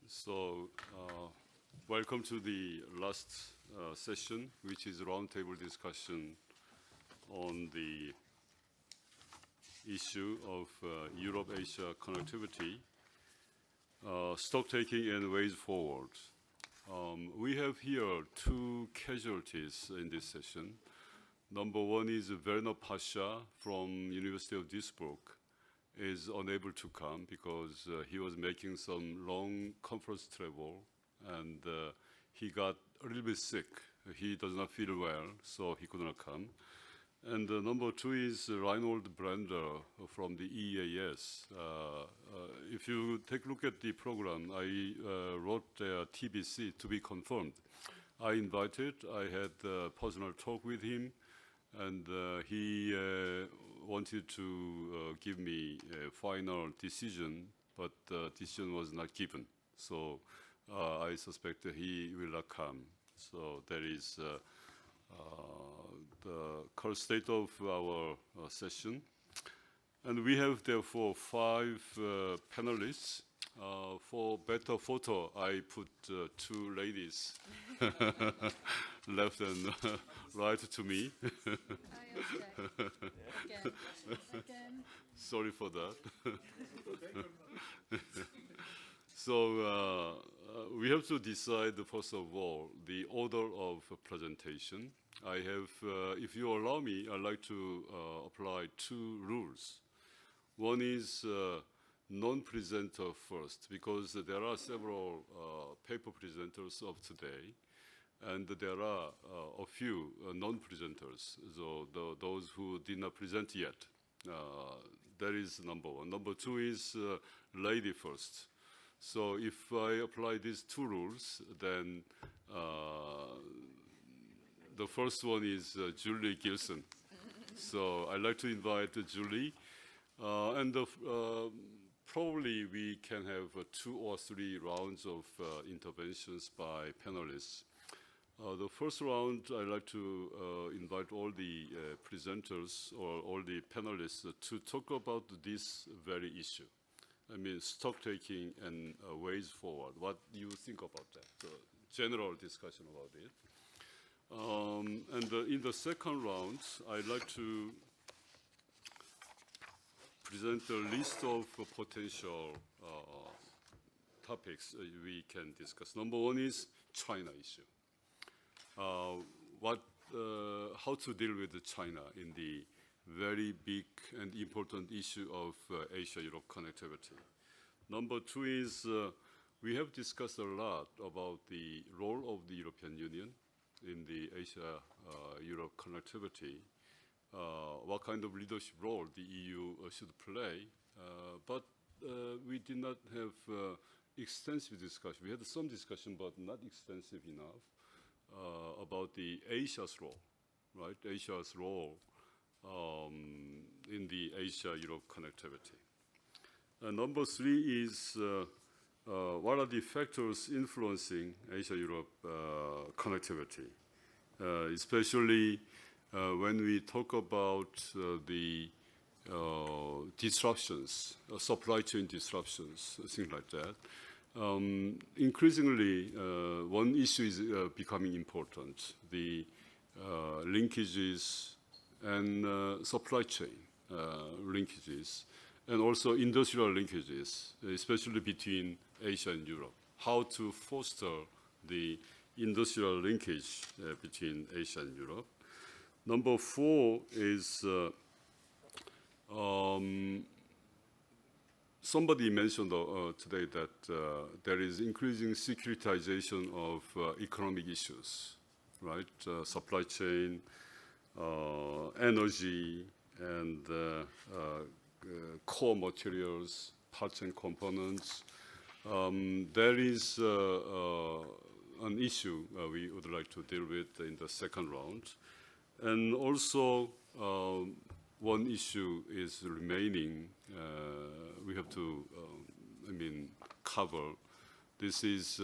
So, welcome to the last session, which is a roundtable discussion on the issue of Europe-Asia connectivity, stock-taking and ways forward. We have here two casualties in this session. Number one is Werner Pasha from University of Duisburg is unable to come because he was making some long conference travel and he got a little bit sick. He does not feel well, so he could not come. And number two is Reinhold Brander from the EAS. If you take a look at the program, I wrote TBC to be confirmed. I invited, I had a personal talk with him, and he wanted to give me a final decision, but the decision was not given. So I suspect that he will not come. So that is the current state of our session. And we have therefore 5 panelists. For better photo, I put 2 ladies left and right to me. Again. Sorry for that. So we have to decide, first of all, the order of presentation. I have, if you allow me, I'd like to apply 2 rules. One is non-presenter first, because there are several paper presenters of today, and there are a few non-presenters, so those who did not present yet. That is number one. Number 2 is lady first. So if I apply these 2 rules, then the first one is Julie Gilson. So I'd like to invite Julie, and probably we can have 2 or 3 rounds of interventions by panelists. The first round, I'd like to invite all the presenters or all the panelists to talk about this very issue. I mean, stock-taking and ways forward. What do you think about that? So, general discussion about it. And in the second round, I'd like to present a list of potential topics we can discuss. Number 1 is China issue. How to deal with China in the very big and important issue of Asia-Europe connectivity. Number 2 is we have discussed a lot about the role of the European Union in the Asia-Europe connectivity, what kind of leadership role the EU should play, but we did not have extensive discussion. We had some discussion, but not extensive enough about the Asia's role, right? Asia's role in the Asia-Europe connectivity. Number 3 is what are the factors influencing Asia-Europe connectivity, especially when we talk about the disruptions, supply chain disruptions, things like that. Increasingly, one issue is becoming important, the linkages and supply chain linkages, and also industrial linkages, especially between Asia and Europe. How to foster the industrial linkage between Asia and Europe. Number 4 is somebody mentioned today that there is increasing securitization of economic issues, right? Supply chain, energy, and core materials, parts and components. There is an issue we would like to deal with in the second round. And also, one issue is remaining. We have to, cover. This is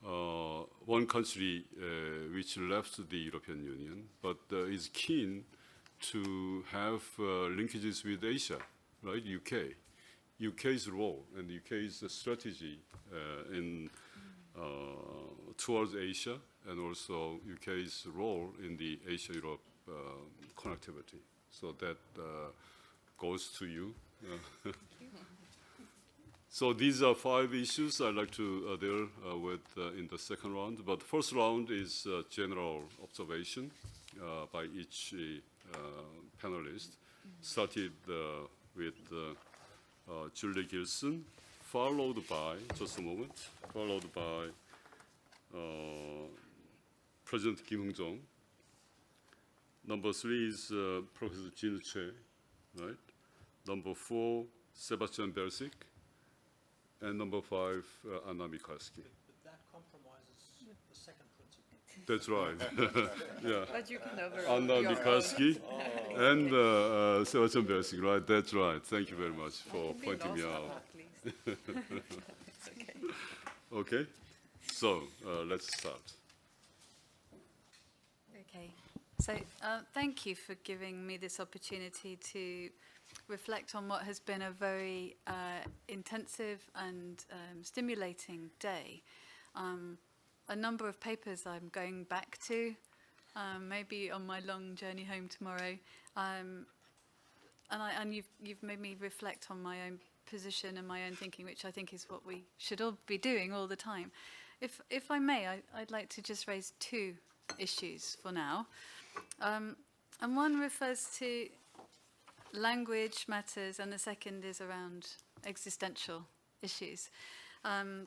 one country which left the European Union, but is keen to have linkages with Asia, right? UK. UK's role and UK's strategy towards Asia, and also UK's role in the Asia-Europe connectivity. So that goes to you. So these are 5 issues I'd like to deal with in the second round. But the first round is general observation by each panelist. Started with Julie Gilson, followed by, just a moment, followed by President Kim Hung-jong. Number 3 is Professor Jin Che, right? Number 4, Sebastian Belsic. And number 5, Anna Mikalski. But that compromises the second principle. That's right. Yeah. But you can overrule Anna your Mikalski own. and Sebastian Belsic, right? That's right. Thank you very much for Can we pointing me lost out. that, please? It's okay. Okay. So let's start. Okay, so thank you for giving me this opportunity to reflect on what has been a very intensive and stimulating day. A number of papers I'm going back to, maybe on my long journey home tomorrow, and you've made me reflect on my own position and my own thinking, which I think is what we should all be doing all the time. If I may, I'd like to just raise 2 issues for now. And one refers to language matters, and the second is around existential issues. And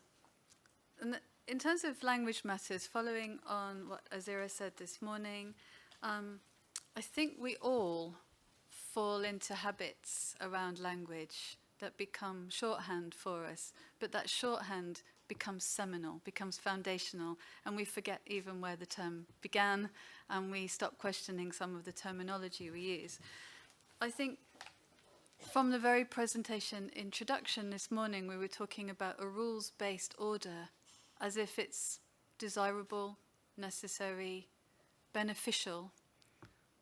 in terms of language matters, following on what Azira said this morning, I think we all fall into habits around language that become shorthand for us, but that shorthand becomes seminal, becomes foundational, and we forget even where the term began, and we stop questioning some of the terminology we use. I think from the very presentation introduction this morning, we were talking about a rules-based order as if it's desirable, necessary, beneficial,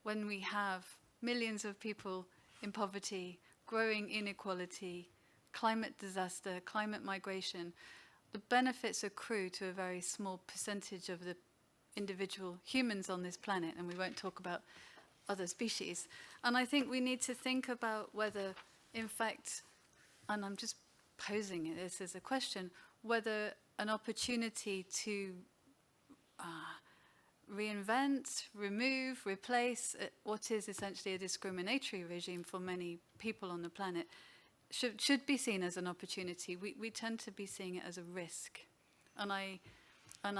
when we have millions of people in poverty, growing inequality, climate disaster, climate migration. The benefits accrue to a very small percentage of the individual humans on this planet, and we won't talk about other species. And I think we need to think about whether, in fact, and I'm just posing this as a question, whether an opportunity to reinvent, remove, replace what is essentially a discriminatory regime for many people on the planet should be seen as an opportunity. We tend to be seeing it as a risk. And I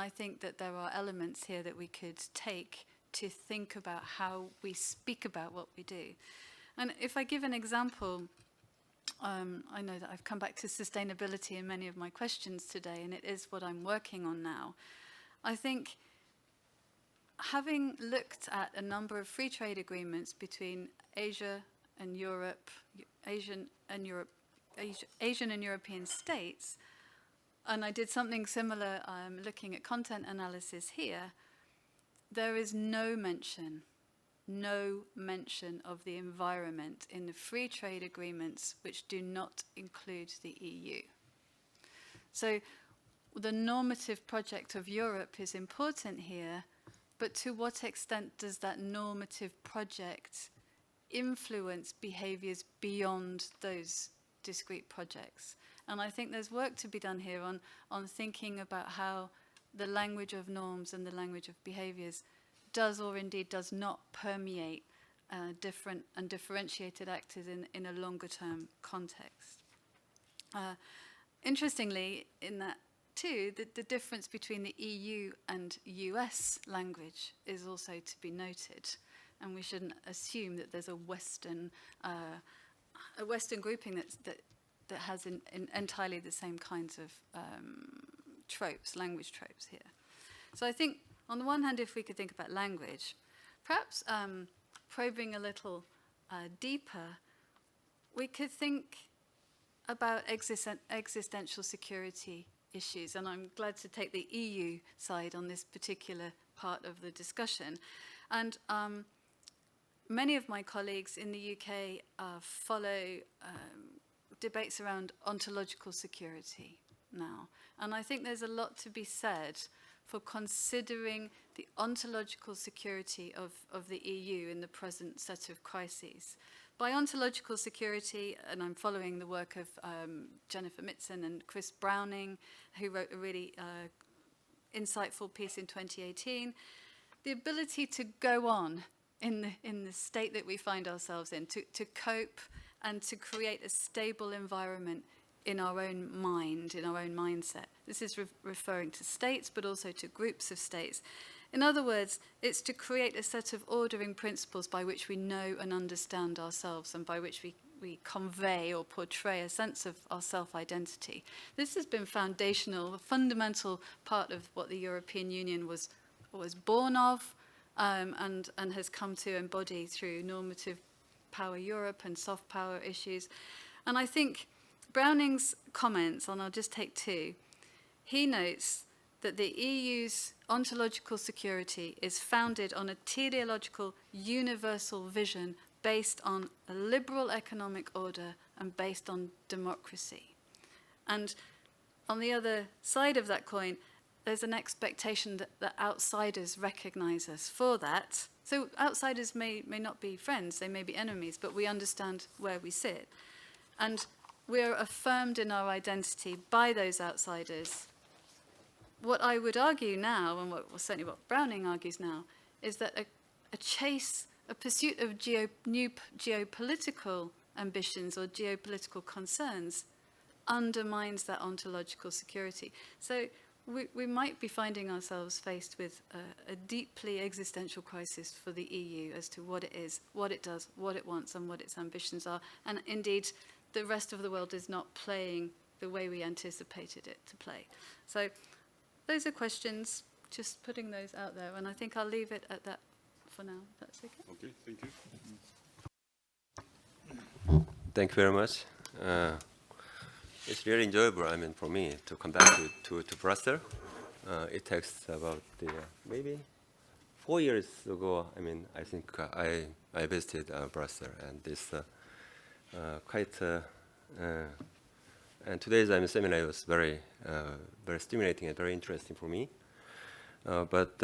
think that there are elements here that we could take to think about how we speak about what we do. And if I give an example, I know that I've come back to sustainability in many of my questions today, and it is what I'm working on now. I think having looked at a number of free trade agreements between Asia and Europe, Asian and European states, and I did something similar looking at content analysis here, there is no mention of the environment in the free trade agreements which do not include the EU. So the normative project of Europe is important here, but to what extent does that normative project influence behaviours beyond those discrete projects? And I think there's work to be done here on thinking about how the language of norms and the language of behaviours does or indeed does not permeate different and differentiated actors in a longer term context. Interestingly, in that too, the difference between the EU and US language is also to be noted. And we shouldn't assume that there's a Western grouping that has entirely the same kinds of tropes, language tropes here. So I think, on the one hand, if we could think about language, perhaps probing a little deeper, we could think about existential security issues. And I'm glad to take the EU side on this particular part of the discussion. And many of my colleagues in the UK follow debates around ontological security now. And I think there's a lot to be said for considering the ontological security of the EU in the present set of crises. By ontological security, and I'm following the work of Jennifer Mitzen and Chris Browning, who wrote a really insightful piece in 2018, the ability to go on in the state that we find ourselves in, to cope and to create a stable environment in our own mind, in our own mindset. This is referring to states, but also to groups of states. In other words, it's to create a set of ordering principles by which we know and understand ourselves and by which we convey or portray a sense of our self-identity. This has been foundational, a fundamental part of what the European Union was born of and has come to embody through normative power Europe and soft power issues. And I think Browning's comments, and I'll just take two, he notes that the EU's ontological security is founded on a teleological universal vision based on a liberal economic order and based on democracy. And on the other side of that coin, there's an expectation that outsiders recognize us for that. So outsiders may not be friends, they may be enemies, but we understand where we sit. And we're affirmed in our identity by those outsiders. What I would argue now, and certainly what Browning argues now, is that a pursuit of new geopolitical ambitions or geopolitical concerns undermines that ontological security. So we might be finding ourselves faced with a deeply existential crisis for the EU as to what it is, what it does, what it wants, and what its ambitions are. And indeed, the rest of the world is not playing the way we anticipated it to play. So those are questions, just putting those out there, and I think I'll leave it at that for now, if that's okay. Okay, thank you. Thank you very much. It's really enjoyable, for me to come back to Brussels. It takes about maybe 4 years ago, I think I visited Brussels, and it's quite, and today's seminar was very stimulating and very interesting for me. But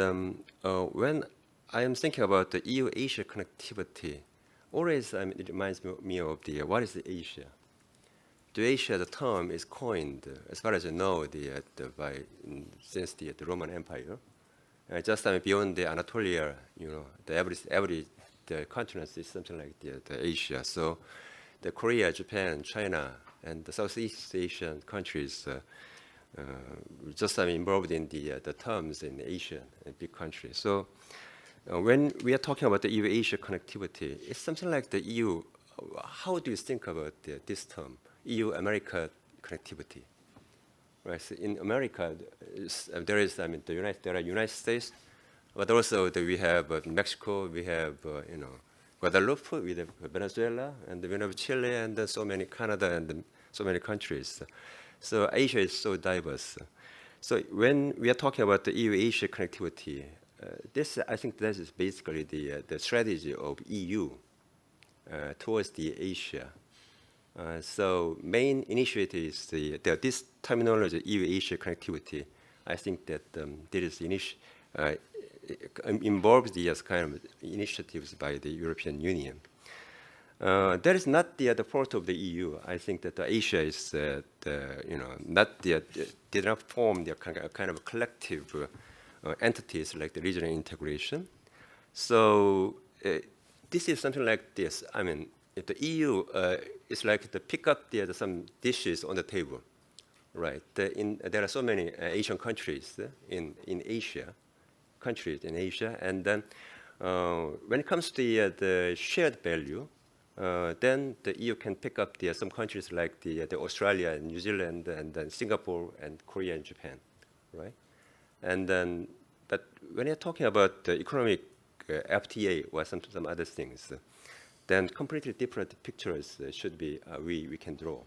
when I am thinking about the EU-Asia connectivity, always it reminds me of what is the Asia? The Asia, the term is coined, as far as I know, since the Roman Empire. Just beyond the Anatolia, the continent is something like the Asia. So the Korea, Japan, China, and the Southeast Asian countries just involved in the terms in Asia, a big country. So when we are talking about the EU-Asia connectivity, it's something like the EU. How do you think about this term, EU-America connectivity? Right. So in America, there are United States, but also we have Mexico, we have Guadeloupe, we have Venezuela, and we have Chile, and so many Canada, and so many countries. So Asia is so diverse. So when we are talking about the EU-Asia connectivity, I think this is basically the strategy of EU towards the Asia. So main initiative is this terminology, EU-Asia connectivity. I think that this involves these kind of initiatives by the European Union. That is not the fault of the EU. I think that Asia is did not form the kind of collective entities like the regional integration. So this is something like this. The EU is like to pick up some dishes on the table, right? There are so many Asian countries in Asia, and then when it comes to the shared value, then the EU can pick up some countries like the Australia and New Zealand, and then Singapore and Korea and Japan, right? And then, but when you're talking about the economic FTA or some other things, then completely different pictures should be we can draw.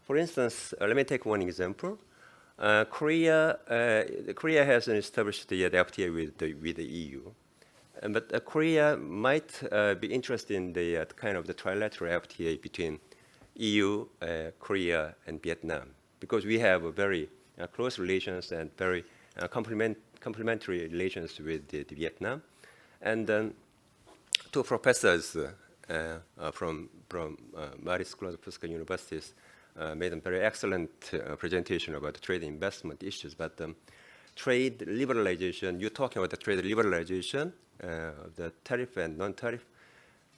For instance, let me take one example. Korea has established the FTA with the EU, but Korea might be interested in the kind of the trilateral FTA between EU, Korea, and Vietnam, because we have a very close relations and very complementary relations with the Vietnam. And then two professors from Marie School of Physical Universities made a very excellent presentation about trade investment issues. But trade liberalization, you're talking about the trade liberalization, the tariff and non-tariff.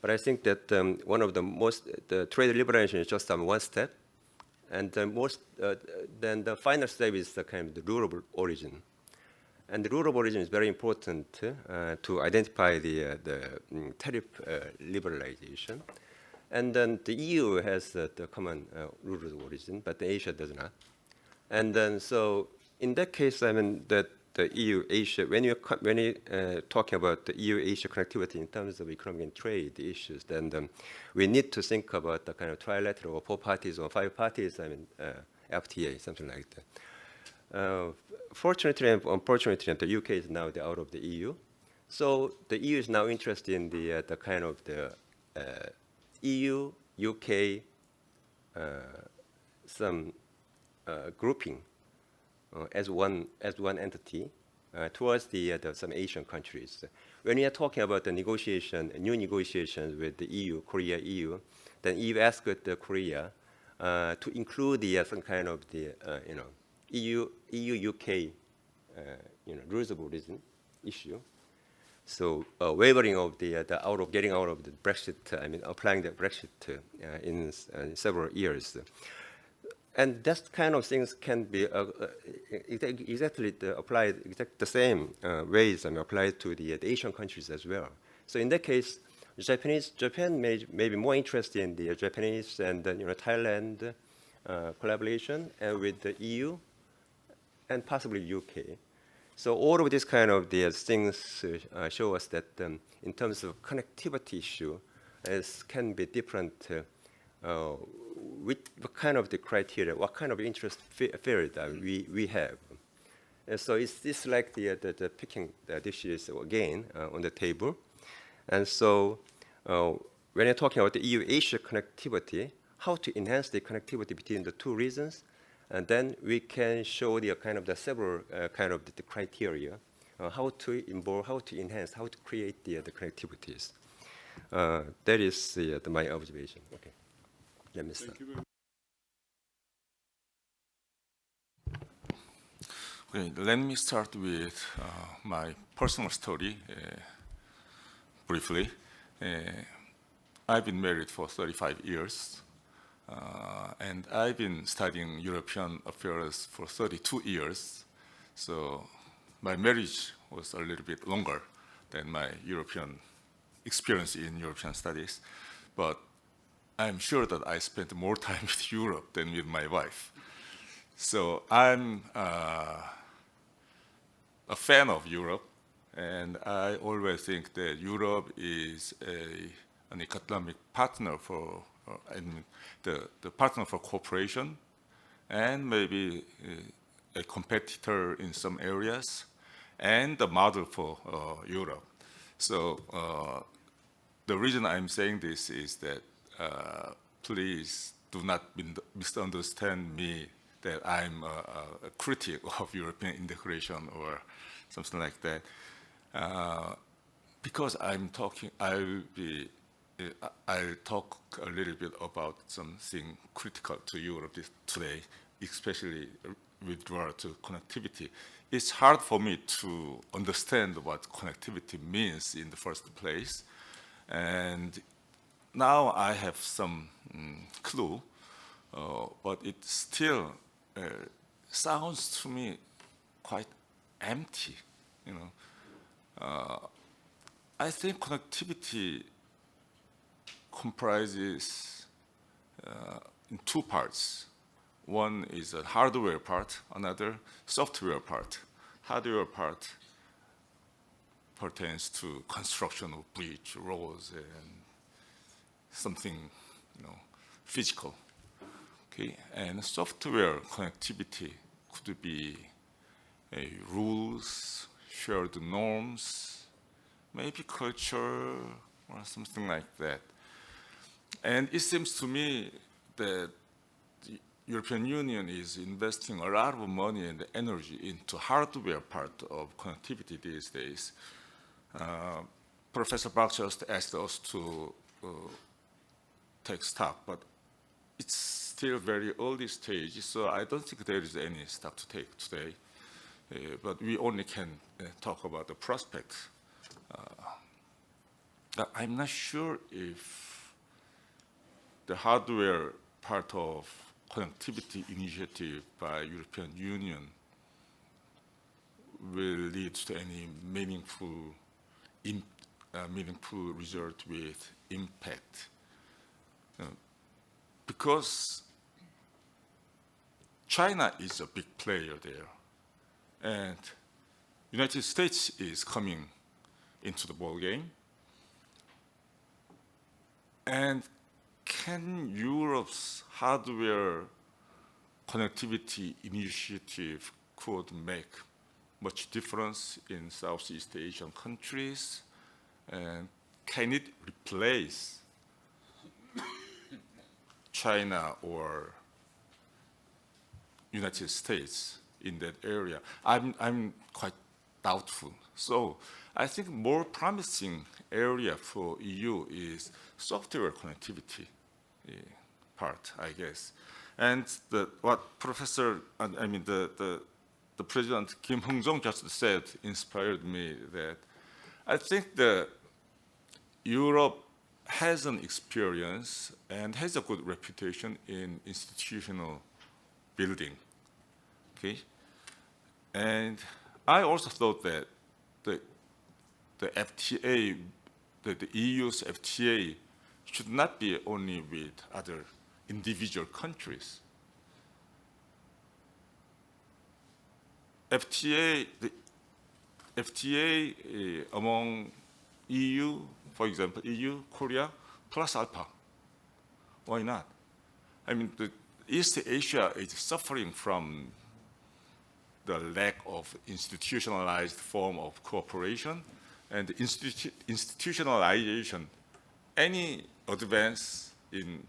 But I think that the trade liberalization is just one step. And then the final step is the kind of the rule of origin. And the rule of origin is very important to identify the tariff liberalization. And then the EU has the common rule of origin, but Asia does not. And then so in that case, I mean that the EU-Asia, when you're talking about the EU-Asia connectivity in terms of economic and trade issues, then we need to think about the kind of trilateral or 4 parties or 5 parties, I mean FTA, something like that. Fortunately and unfortunately, the UK is now out of the EU. So the EU is now interested in the kind of the EU, UK, some grouping as one entity towards some Asian countries. When we are talking about the negotiation, new negotiations with the EU, Korea, EU, then EU asked Korea to include some kind of the EU UK rules of origin issue. So wavering of getting out of the Brexit, I mean applying the Brexit in several years. And that kind of things can be exactly applied, the same ways and applied to the Asian countries as well. So in that case, Japan may be more interested in the Japanese and Thailand collaboration with the EU and possibly UK. So all of these kind of things show us that in terms of connectivity issue, can be different. What kind of the criteria, what kind of interest field we have. And so it's like the picking the dishes again on the table. And so when you're talking about the EU-Asia connectivity, how to enhance the connectivity between the two regions, and then we can show the kind of the several kind of the criteria, how to involve, how to enhance, how to create the connectivities. That is my observation. Okay, let me start. Thank you very much. Okay, let me start with my personal story briefly. I've been married for 35 years. And I've been studying European affairs for 32 years. So my marriage was a little bit longer than my European experience in European studies. But I'm sure that I spent more time with Europe than with my wife. So I'm a fan of Europe. And I always think that Europe is an economic partner for and the partner for cooperation, and maybe a competitor in some areas, and the model for Europe. So the reason I'm saying this is that please do not misunderstand me that I'm a critic of European integration or something like that. Because I'm talking, I'll talk a little bit about something critical to Europe today, especially with regard to connectivity. It's hard for me to understand what connectivity means in the first place. And now I have some clue, but it still sounds to me quite empty, I think connectivity comprises in 2 parts. One is a hardware part, another software part. Hardware part pertains to construction of bridge, roads, and something, physical. Okay, and software connectivity could be rules, shared norms, maybe culture, or something like that. And it seems to me the European Union is investing a lot of money and energy into hardware part of connectivity these days. Professor Park just asked us to take stock, but it's still very early stage, so I don't think there is any stock to take today. But we only can talk about the prospects. I'm not sure if the hardware part of connectivity initiative by European Union will lead to any meaningful result with impact. Because China is a big player there, and United States is coming into the ball game. And can Europe's hardware connectivity initiative could make much difference in Southeast Asian countries? And can it replace China or United States in that area? I'm quite doubtful. So I think more promising area for EU is software connectivity part, I guess. And what Professor, the President Kim Hung-jong just said inspired me that I think that Europe has an experience and has a good reputation in institutional building, okay? And I also thought that the FTA, the EU's FTA should not be only with other individual countries. The FTA among EU, for example, EU, Korea, plus Alpha. Why not? I mean, the East Asia is suffering from the lack of institutionalized form of cooperation, and the institutionalization, any advance in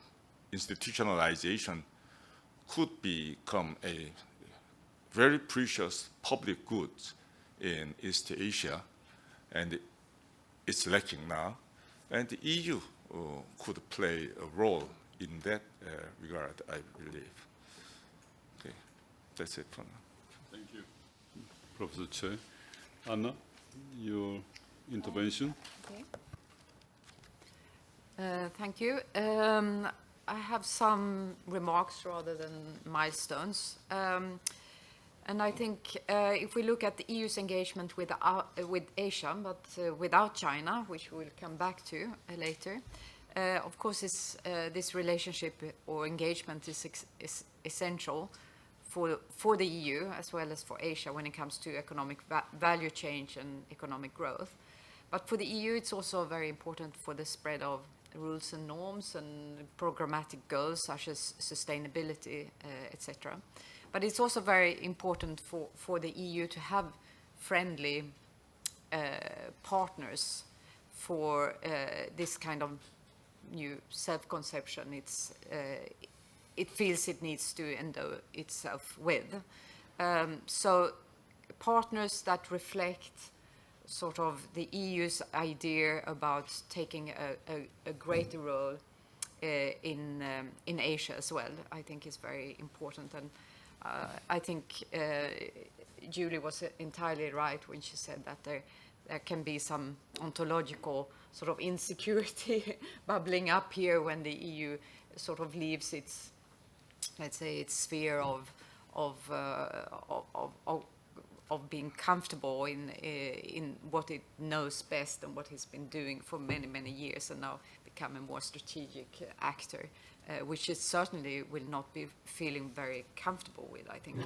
institutionalization could become a very precious public good in East Asia, and it's lacking now. And the EU could play a role in that regard, I believe. Okay, that's it for now. Thank you, Professor Che. Anna, your intervention. Okay. Thank you. I have some remarks rather than milestones. And I think if we look at the EU's engagement with Asia, but without China, which we'll come back to later, of course this relationship or engagement is essential for the EU as well as for Asia when it comes to economic value change and economic growth. But for the EU, it's also very important for the spread of rules and norms and programmatic goals such as sustainability, etc. But it's also very important for the EU to have friendly partners for this kind of new self-conception it feels it needs to endow itself with. So partners that reflect sort of the EU's idea about taking a greater role in Asia as well, I think is very important. And I think Julie was entirely right when she said that there can be some ontological sort of insecurity bubbling up here when the EU sort of leaves its, let's say, its sphere of being comfortable in what it knows best and what it's been doing for many, many years, and now become a more strategic actor, which it certainly will not be feeling very comfortable with, I think.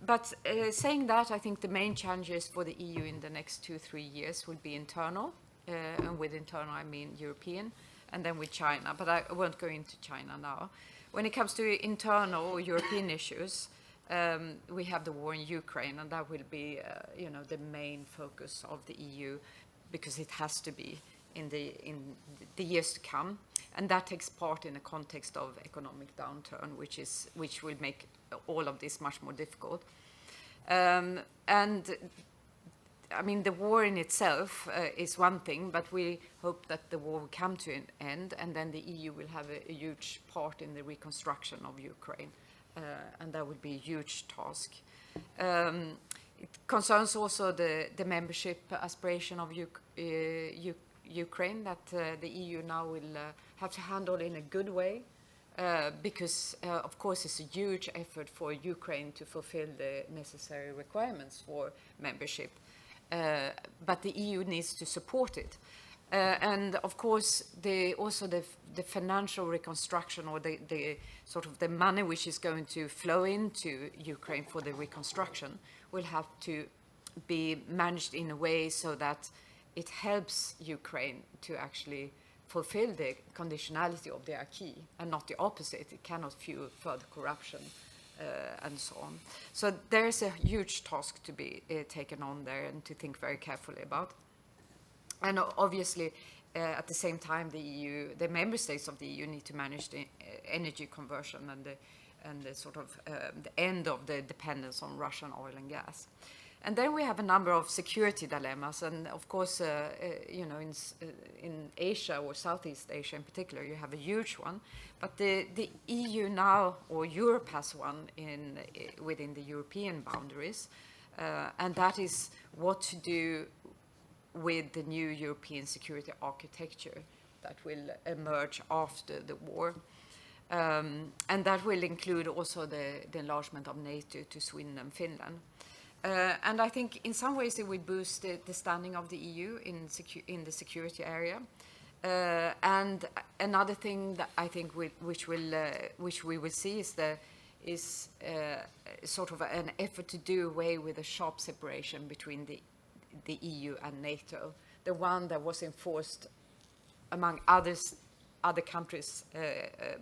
But saying that, I think the main challenges for the EU in the next 2-3 years will be internal, and with internal I mean European, and then with China, but I won't go into China now. When it comes to internal or European issues, we have the war in Ukraine, and that will be, the main focus of the EU, because it has to be in the years to come, and that takes part in the context of economic downturn, which will make all of this much more difficult. And I mean, the war in itself is one thing, but we hope that the war will come to an end, and then the EU will have a huge part in the reconstruction of Ukraine, and that would be a huge task. It concerns also the membership aspiration of Ukraine that the EU now will have to handle in a good way, because of course it's a huge effort for Ukraine to fulfill the necessary requirements for membership, but the EU needs to support it. And of course, also the financial reconstruction, or the sort of the money which is going to flow into Ukraine for the reconstruction, will have to be managed in a way so that it helps Ukraine to actually fulfill the conditionality of the acquis, and not the opposite. It cannot fuel further corruption and so on. So there is a huge task to be taken on there, and to think very carefully about. And obviously, at the same time, the member states of the EU need to manage the energy conversion and the sort of the end of the dependence on Russian oil and gas. And then we have a number of security dilemmas, and of course, you know, in Asia, or Southeast Asia in particular, you have a huge one. But the EU now, or Europe, has one within the European boundaries, and that is what to do with the new European security architecture that will emerge after the war. And that will include also the enlargement of NATO to Sweden and Finland. And I think in some ways it will boost the standing of the EU in the security area. And another thing that I think which we will see is sort of an effort to do away with a sharp separation between the EU and NATO, the one that was enforced among other countries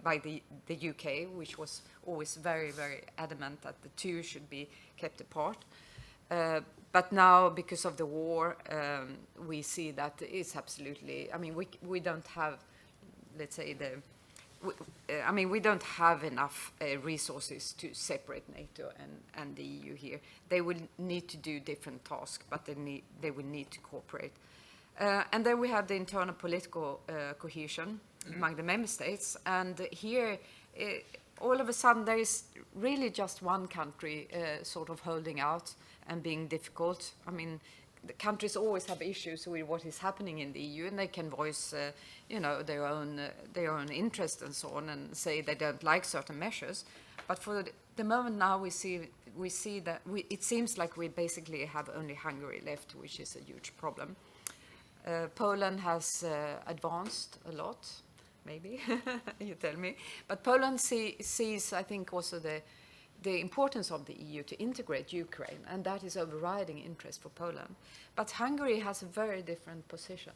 by the UK, which was always very, very adamant that the two should be kept apart. But now, because of the war, we see that it's absolutely, I mean, we don't have, let's say, we don't have enough resources to separate NATO and the EU here. They will need to do different tasks, but they will need to cooperate. And then we have the internal political cohesion among the member states. And here, all of a sudden, there is really just one country sort of holding out and being difficult. I mean, the countries always have issues with what is happening in the EU, and they can voice, you know, their own interest and so on, and say they don't like certain measures. But for the moment now, we see that it seems like we basically have only Hungary left, which is a huge problem. Poland has advanced a lot, maybe, you tell me. But Poland sees, I think, also the importance of the EU to integrate Ukraine, and that is overriding interest for Poland. But Hungary has a very different position.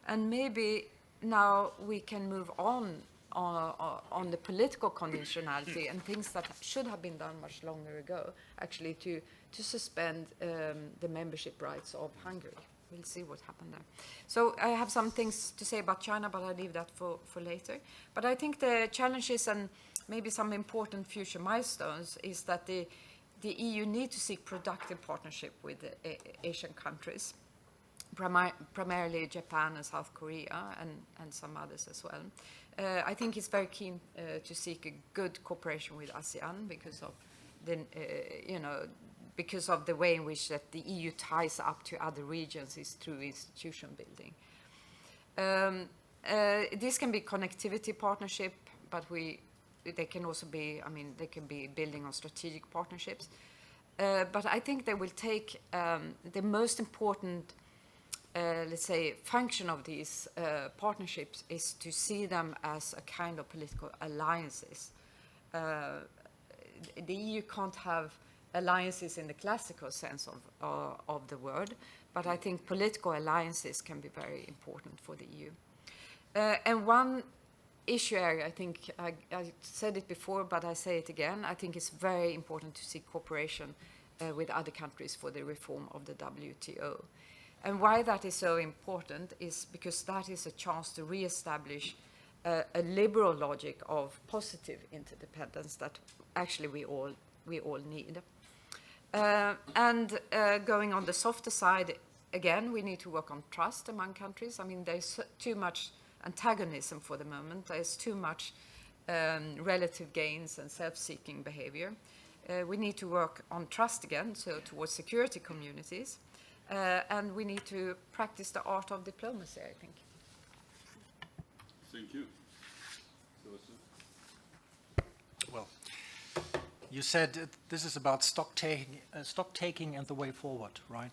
And maybe now we can move on the political conditionality and things that should have been done much longer ago, actually to suspend the membership rights of Hungary. We'll see what happened there. So I have some things to say about China, but I'll leave that for later. But I think the challenges and maybe some important future milestones is that the EU need to seek productive partnership with the Asian countries, primarily Japan and South Korea, and some others as well. I think it's very keen to seek a good cooperation with ASEAN because of because of the way in which that the EU ties up to other regions is through institution building. This can be connectivity partnership, but they can also be, I mean, they can be building on strategic partnerships. But I think they will take the most important, let's say, function of these partnerships is to see them as a kind of political alliances. The EU can't have alliances in the classical sense of the word, but I think political alliances can be very important for the EU. And one issue area, I think, I said it before, but I say it again, I think it's very important to seek cooperation with other countries for the reform of the WTO. And why that is so important is because that is a chance to re-establish a liberal logic of positive interdependence that actually we all need. And going on the softer side, again, we need to work on trust among countries. I mean, there's too much antagonism for the moment. There's too much relative gains and self-seeking behavior. We need to work on trust again, so towards security communities. And we need to practice the art of diplomacy, I think. Thank you. Well, you said this is about stock taking and the way forward, right?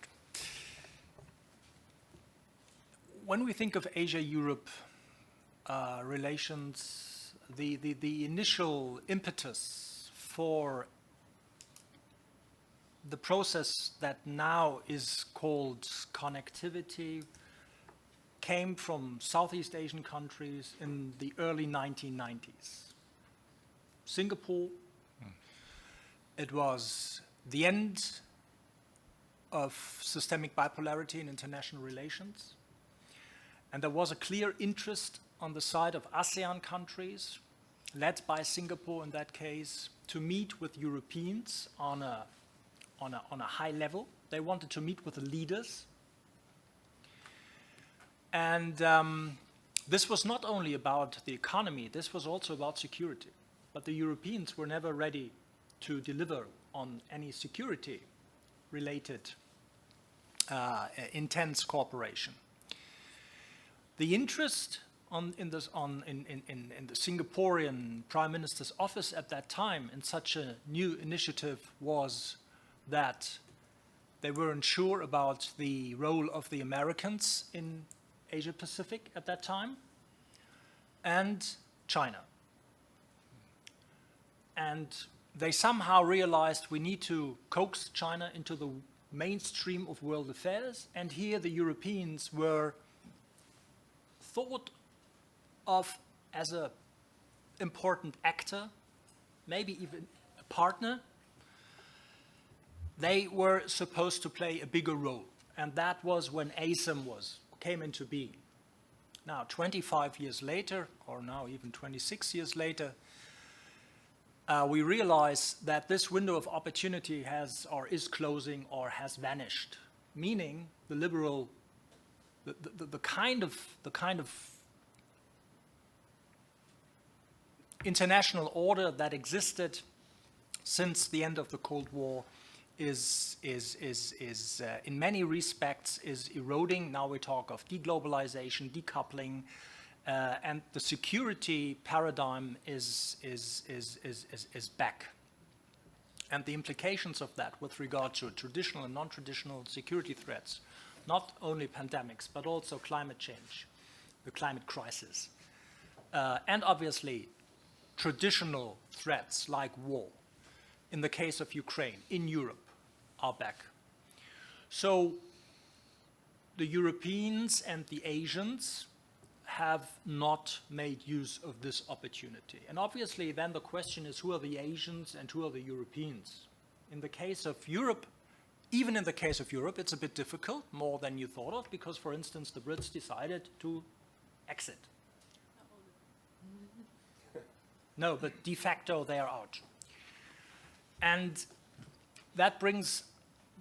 When we think of Asia-Europe relations, the initial impetus for the process that now is called connectivity came from Southeast Asian countries in the early 1990s. Singapore, it was the end of systemic bipolarity in international relations. And there was a clear interest on the side of ASEAN countries, led by Singapore in that case, to meet with Europeans on a high level. They wanted to meet with the leaders. And this was not only about the economy, this was also about security. But the Europeans were never ready to deliver on any security-related intense cooperation. The interest in the Singaporean Prime Minister's office at that time in such a new initiative was that they weren't sure about the role of the Americans in Asia Pacific at that time, and China. And they somehow realized we need to coax China into the mainstream of world affairs, and here the Europeans were thought of as an important actor, maybe even a partner. They were supposed to play a bigger role, and that was when ASEM came into being. Now, 25 years later, or now even 26 years later, we realize that this window of opportunity has or is closing or has vanished, meaning the liberal, the kind of international order that existed since the end of the Cold War is in many respects is eroding. Now we talk of deglobalization, decoupling, and the security paradigm is back. And the implications of that with regard to traditional and non-traditional security threats, not only pandemics, but also climate change, the climate crisis, and obviously traditional threats like war, in the case of Ukraine, in Europe, are back. So the Europeans and the Asians have not made use of this opportunity. And obviously then the question is, who are the Asians and who are the Europeans? In the case of Europe, even in the case of Europe, it's a bit difficult, more than you thought of, because, for instance, the Brits decided to exit. No, but de facto they are out. And that brings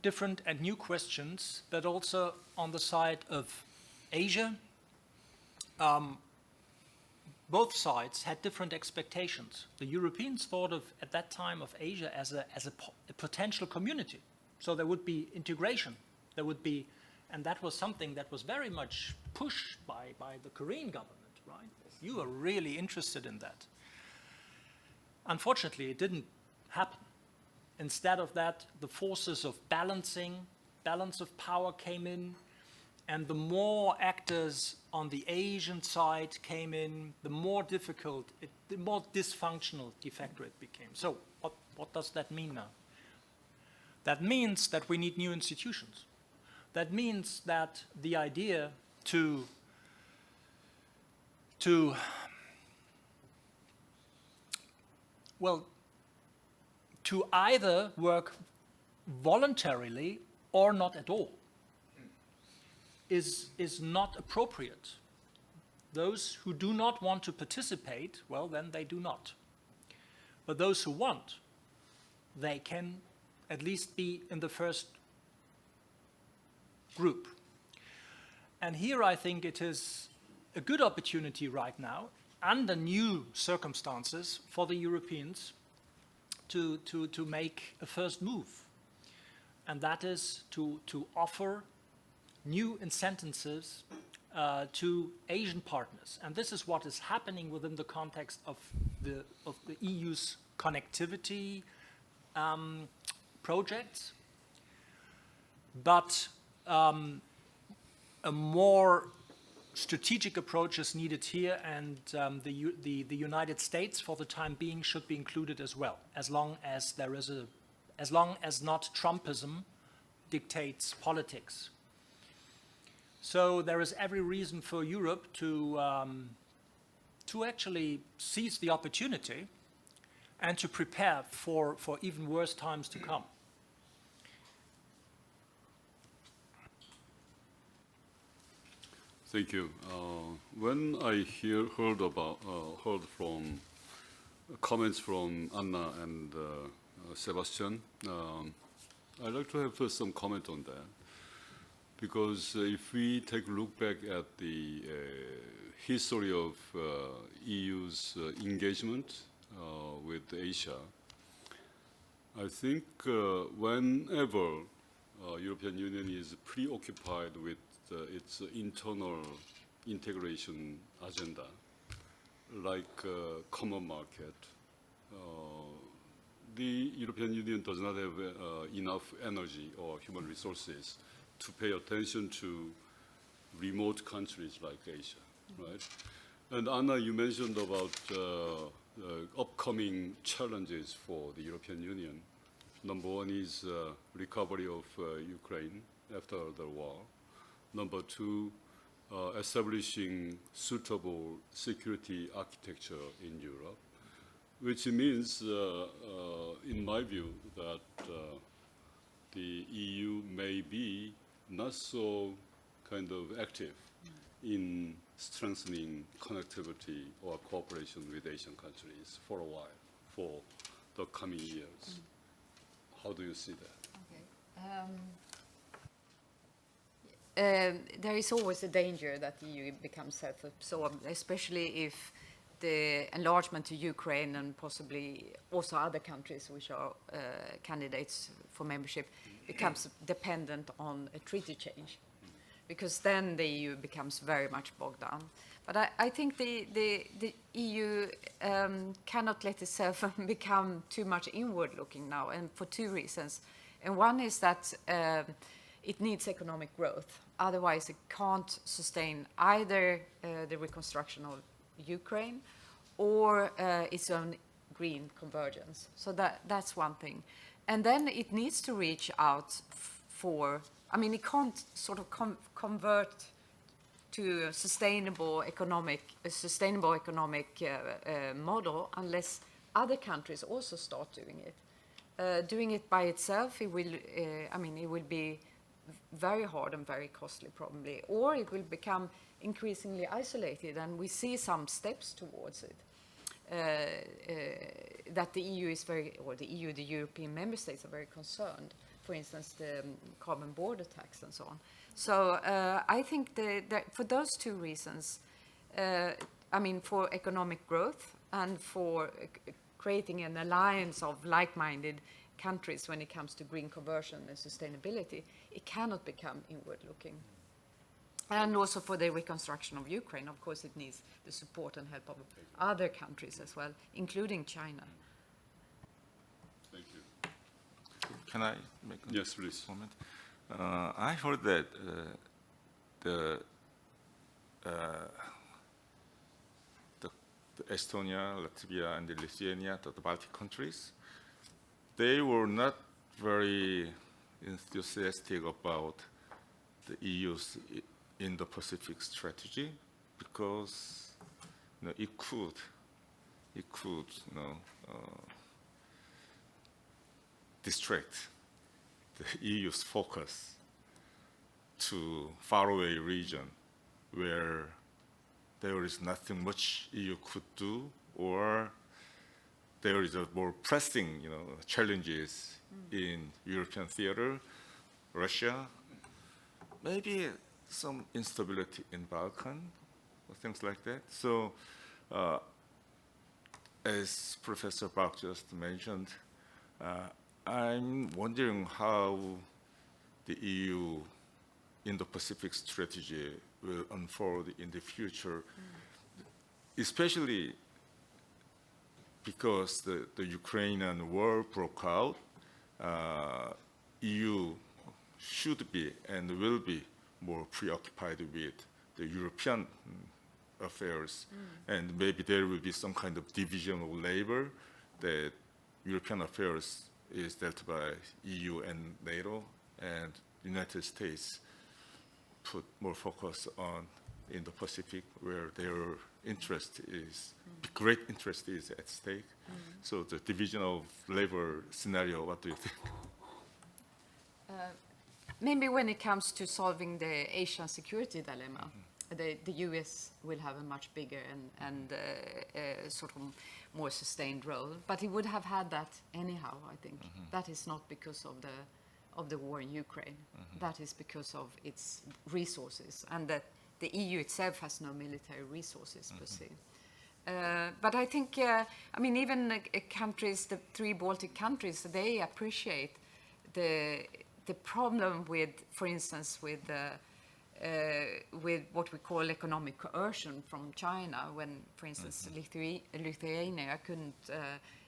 different and new questions that also on the side of Asia, both sides had different expectations. The Europeans thought of, at that time, of Asia as a potential community. So there would be integration. There would be, and that was something that was very much pushed by the Korean government, right? You were really interested in that. Unfortunately, it didn't happen. Instead of that, the forces of balance of power came in, and the more actors on the Asian side came in, the more difficult, the more dysfunctional de facto it became. So what does that mean now? That means that we need new institutions. That means that the idea to either work voluntarily or not at all. is not appropriate. Those who do not want to participate, well, then they do not. But those who want, they can at least be in the first group. And here I think it is a good opportunity right now, under new circumstances, for the Europeans to make a first move. And that is to offer new incentives to Asian partners. And this is what is happening within the context of the EU's connectivity projects. But a more strategic approach is needed here, and the United States, for the time being, should be included as well, as long as not Trumpism dictates politics. So there is every reason for Europe to actually seize the opportunity and to prepare for even worse times to come. Thank you. When I heard from comments from Anna and Sebastian, I'd like to have some comment on that. Because if we take a look back at the history of EU's engagement with Asia, I think whenever European Union is preoccupied with its internal integration agenda, like common market, the European Union does not have enough energy or human resources to pay attention to remote countries like Asia, right? And Anna, you mentioned about upcoming challenges for the European Union. Number one is recovery of Ukraine after the war. Number two, establishing suitable security architecture in Europe, which means, in my view, that the EU may be not so kind of active in strengthening connectivity or cooperation with Asian countries for a while, for the coming years. How do you see that? Okay. There is always a danger that the EU becomes self-absorbed, especially if the enlargement to Ukraine and possibly also other countries which are candidates for membership becomes dependent on a treaty change, because then the EU becomes very much bogged down. But I think the EU cannot let itself become too much inward-looking now, and for two reasons. And one is that it needs economic growth. Otherwise, it can't sustain either the reconstruction of Ukraine or its own green convergence. So that's one thing. And then it needs to reach out for, I mean, it can't sort of convert to a sustainable economic model unless other countries also start doing it. Doing it by itself, it will, it will be very hard and very costly probably, or it will become increasingly isolated, and we see some steps towards it. That the EU is the European member states are very concerned, for instance, the carbon border tax and so on. So I think that for those two reasons, for economic growth and for creating an alliance of like-minded countries when it comes to green conversion and sustainability, it cannot become inward-looking. And also for the reconstruction of Ukraine, of course, it needs the support and help of other countries as well, including China. Thank you. Can I make a Yes, please. comment? I heard that the Estonia, Latvia, and the Lithuania, the Baltic countries, they were not very enthusiastic about the EU's Indo-Pacific strategy, because it could distract the EU's focus to faraway region where there is nothing much EU could do, or there is a more pressing, challenges in European theater, Russia, maybe some instability in Balkan, or things like that. So, as Professor Park just mentioned, I'm wondering how the EU Indo-Pacific strategy will unfold in the future, especially because the Ukrainian war broke out. EU should be and will be more preoccupied with the European affairs, and maybe there will be some kind of division of labor that European affairs is dealt by EU and NATO, and the United States put more focus on Indo-Pacific, where their interest is, great interest is at stake. So the division of labor scenario, what do you think? Maybe when it comes to solving the Asian security dilemma, the US will have a much bigger and sort of more sustained role. But it would have had that anyhow, I think. That is not because of the war in Ukraine. That is because of its resources, and that the EU itself has no military resources per se. But I think, I mean, even countries, the 3 Baltic countries, they appreciate the problem with, for instance, with what we call economic coercion from China, when, for instance, Lithuania couldn't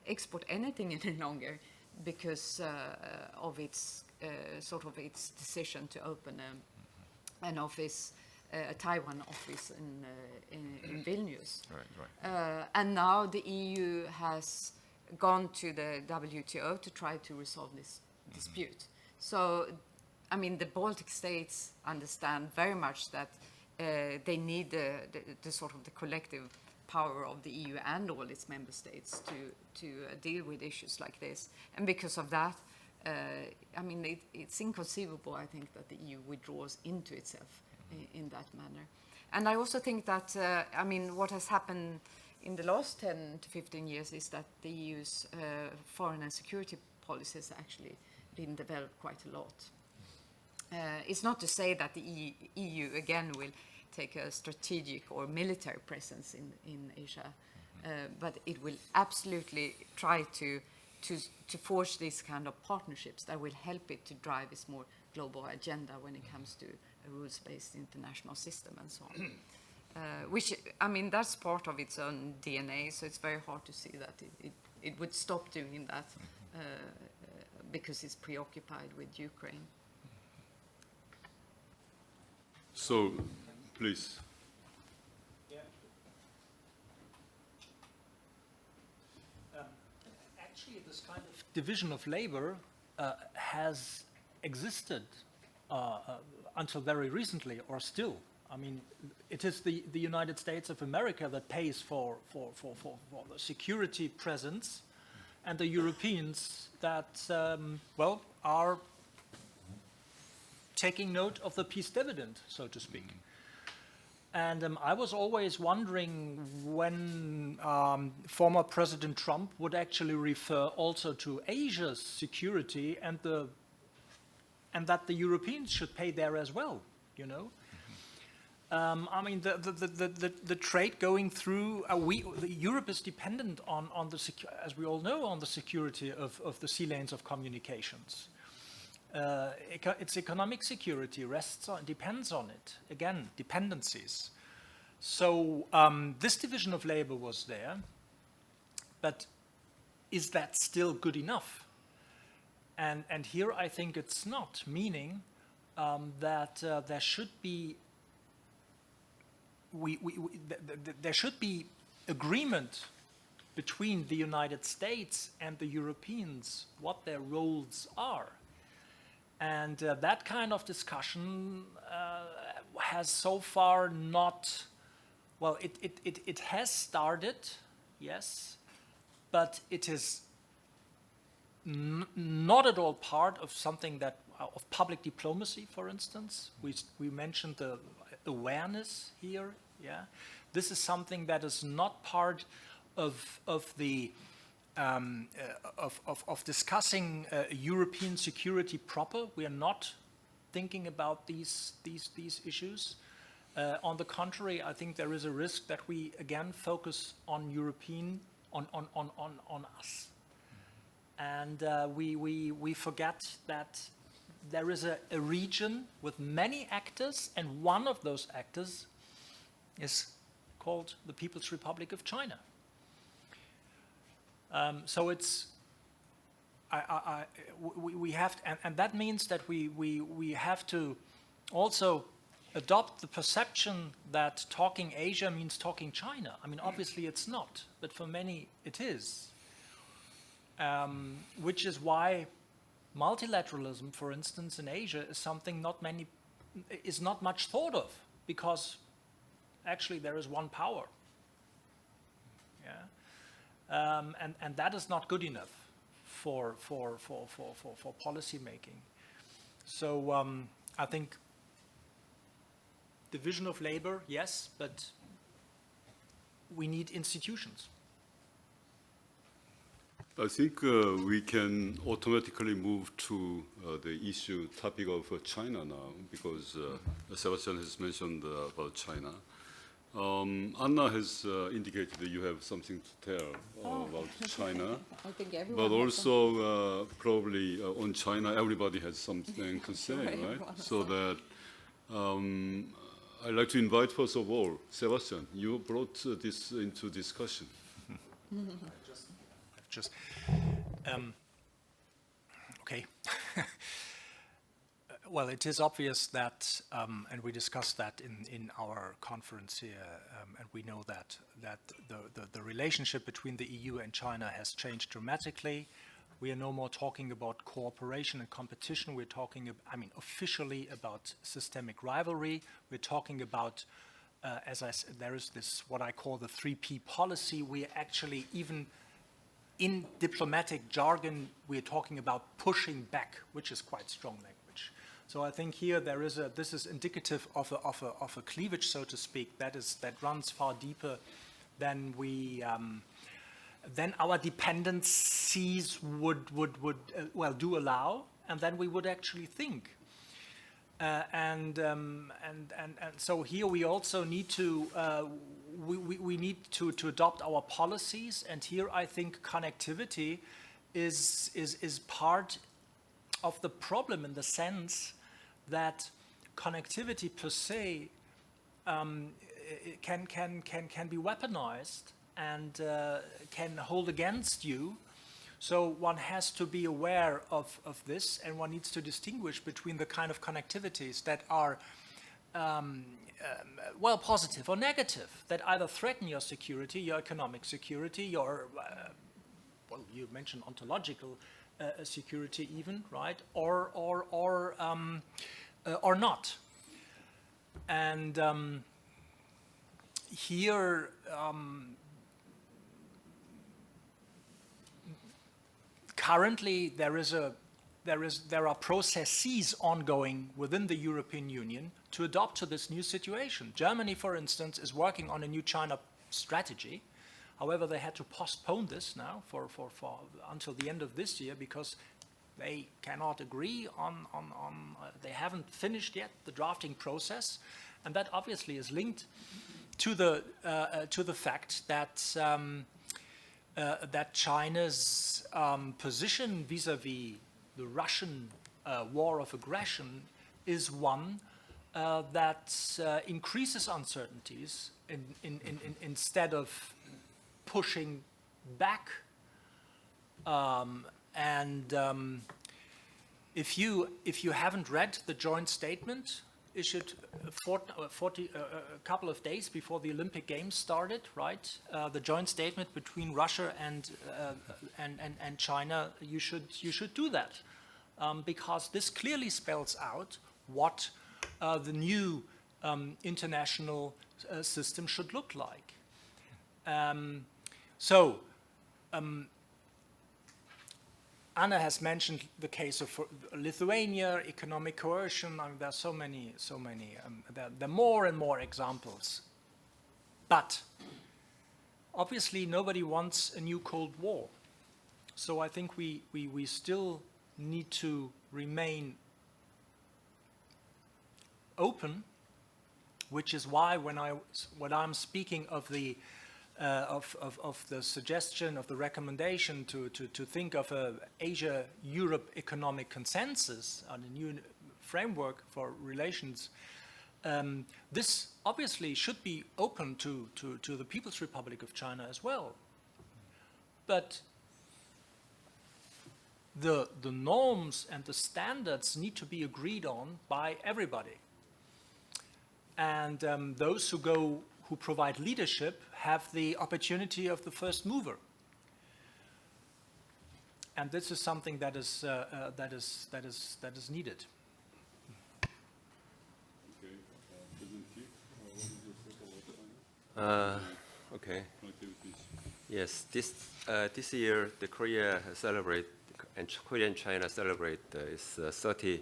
export anything any longer because of its sort of its decision to open an office, a Taiwan office in Vilnius. Right. And now the EU has gone to the WTO to try to resolve this dispute. So, I mean, the Baltic states understand very much that they need the sort of the collective power of the EU and all its member states to deal with issues like this. And because of that, I mean, it's inconceivable, I think, that the EU withdraws into itself in that manner. And I also think that, I mean, what has happened in the last 10 to 15 years is that the EU's foreign and security policies actually been developed quite a lot. It's not to say that the EU again will take a strategic or military presence in Asia, but it will absolutely try to forge these kind of partnerships that will help it to drive its more global agenda when it comes to a rules-based international system and so on. Which, I mean, that's part of its own DNA, so it's very hard to see that it would stop doing that because it's preoccupied with Ukraine. So, please. Actually, this kind of division of labor has existed until very recently, or still. I mean, it is the United States of America that pays for the security presence, and the Europeans that, well, are taking note of the peace dividend, so to speak. And I was always wondering when former President Trump would actually refer also to Asia's security and that the Europeans should pay there as well, you know. I mean, the trade going through, Europe is dependent on as we all know, on the security of the sea lanes of communications. Its economic security depends on it. Again, dependencies. So this division of labor was there, but is that still good enough? And here I think it's not, meaning that there should be there should be agreement between the United States and the Europeans what their roles are. And that kind of discussion has so far not, well, it has started, yes, but it is not at all part of something that, of public diplomacy, for instance. We mentioned the awareness here, yeah. This is something that is not part of the of discussing European security proper. We are not thinking about these issues. On the contrary, I think there is a risk that we again focus on European, on us, and we forget that there is a region with many actors, and one of those actors is called the People's Republic of China. So it's, we have to, and that means that we have to also adopt the perception that talking Asia means talking China. I mean, obviously it's not, but for many it is. Which is why multilateralism, for instance, in Asia is something is not much thought of, because actually there is one power. Yeah. And that is not good enough for policy making. So I think division of labor, yes, but we need institutions. I think we can automatically move to the topic of China now, because Sebastian has mentioned about China. Anna has indicated that you have something to tell about China. I think everyone but has also probably on China, everybody has something to say, right? So that I'd like to invite, first of all, Sebastian, you brought this into discussion. Okay. Well, it is obvious that, and we discussed that in our conference here, and we know that the relationship between the EU and China has changed dramatically. We are no more talking about cooperation and competition. We're talking, officially about systemic rivalry. We're talking about, as I said, there is this, what I call the 3P policy. We actually, even in diplomatic jargon, we're talking about pushing back, which is quite strong language. So I think here there is this is indicative of a cleavage, so to speak, that runs far deeper than than our dependencies would do allow, and then we would actually think. And so here we also need to we need to adopt our policies, and here I think connectivity is part of the problem, in the sense that connectivity per se can be weaponized and can hold against you. So one has to be aware of this, and one needs to distinguish between the kind of connectivities that are well, positive or negative, that either threaten your security, your economic security, your, well, you mentioned ontological security even, right, or not. And here, currently, there are processes ongoing within the European Union to adapt to this new situation. Germany, for instance, is working on a new China strategy. However, they had to postpone this now for until the end of this year, because they cannot agree on they haven't finished yet the drafting process, and that obviously is linked to the fact that that China's position vis-a-vis the Russian war of aggression is one that increases uncertainties instead of pushing back. If you haven't read the joint statement issued a couple of days before the Olympic Games started, right? The joint statement between Russia and China, you should do that, because this clearly spells out what the new international system should look like. Anna has mentioned the case of Lithuania, economic coercion. I mean, there are so many. There are more and more examples. But obviously, nobody wants a new Cold War. So I think we still need to remain open, which is why when I'm speaking of the suggestion, of the recommendation to think of a Asia-Europe economic consensus on a new framework for relations, this obviously should be open to the People's Republic of China as well. But the norms and the standards need to be agreed on by everybody. And those who provide leadership have the opportunity of the first mover. And this is something that is needed. Okay. Yes, this year the Korea celebrate and Korea and China celebrate its 30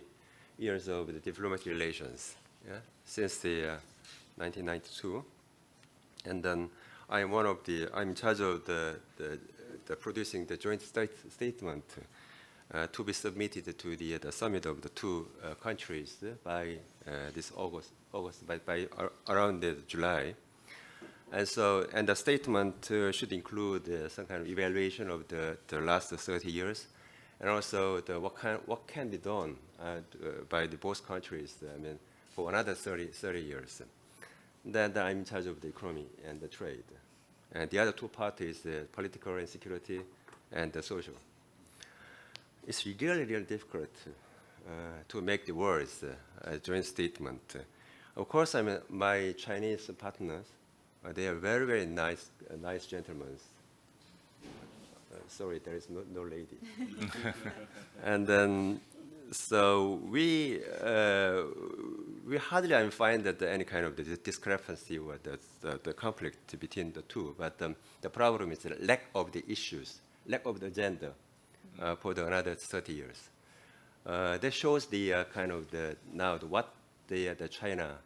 years of the diplomatic relations. Yeah, since the 1992, and then I'm in charge of the producing the joint statement to be submitted to the summit of the two countries by this August by around July. And so, and the statement should include some kind of evaluation of the last 30 years, and also what can be done by both countries. I mean, for another 30 years. Then I'm in charge of the economy and the trade, and the other two parties, the political and security, and the social. It's really difficult to make the words a joint statement. Of course, I mean, my Chinese partners. They are very nice gentlemen. Sorry, there is no lady. And then, so we hardly find that any kind of discrepancy or the conflict between the two. But the problem is the lack of the issues, lack of the agenda for another 30 years. That shows the kind of what the China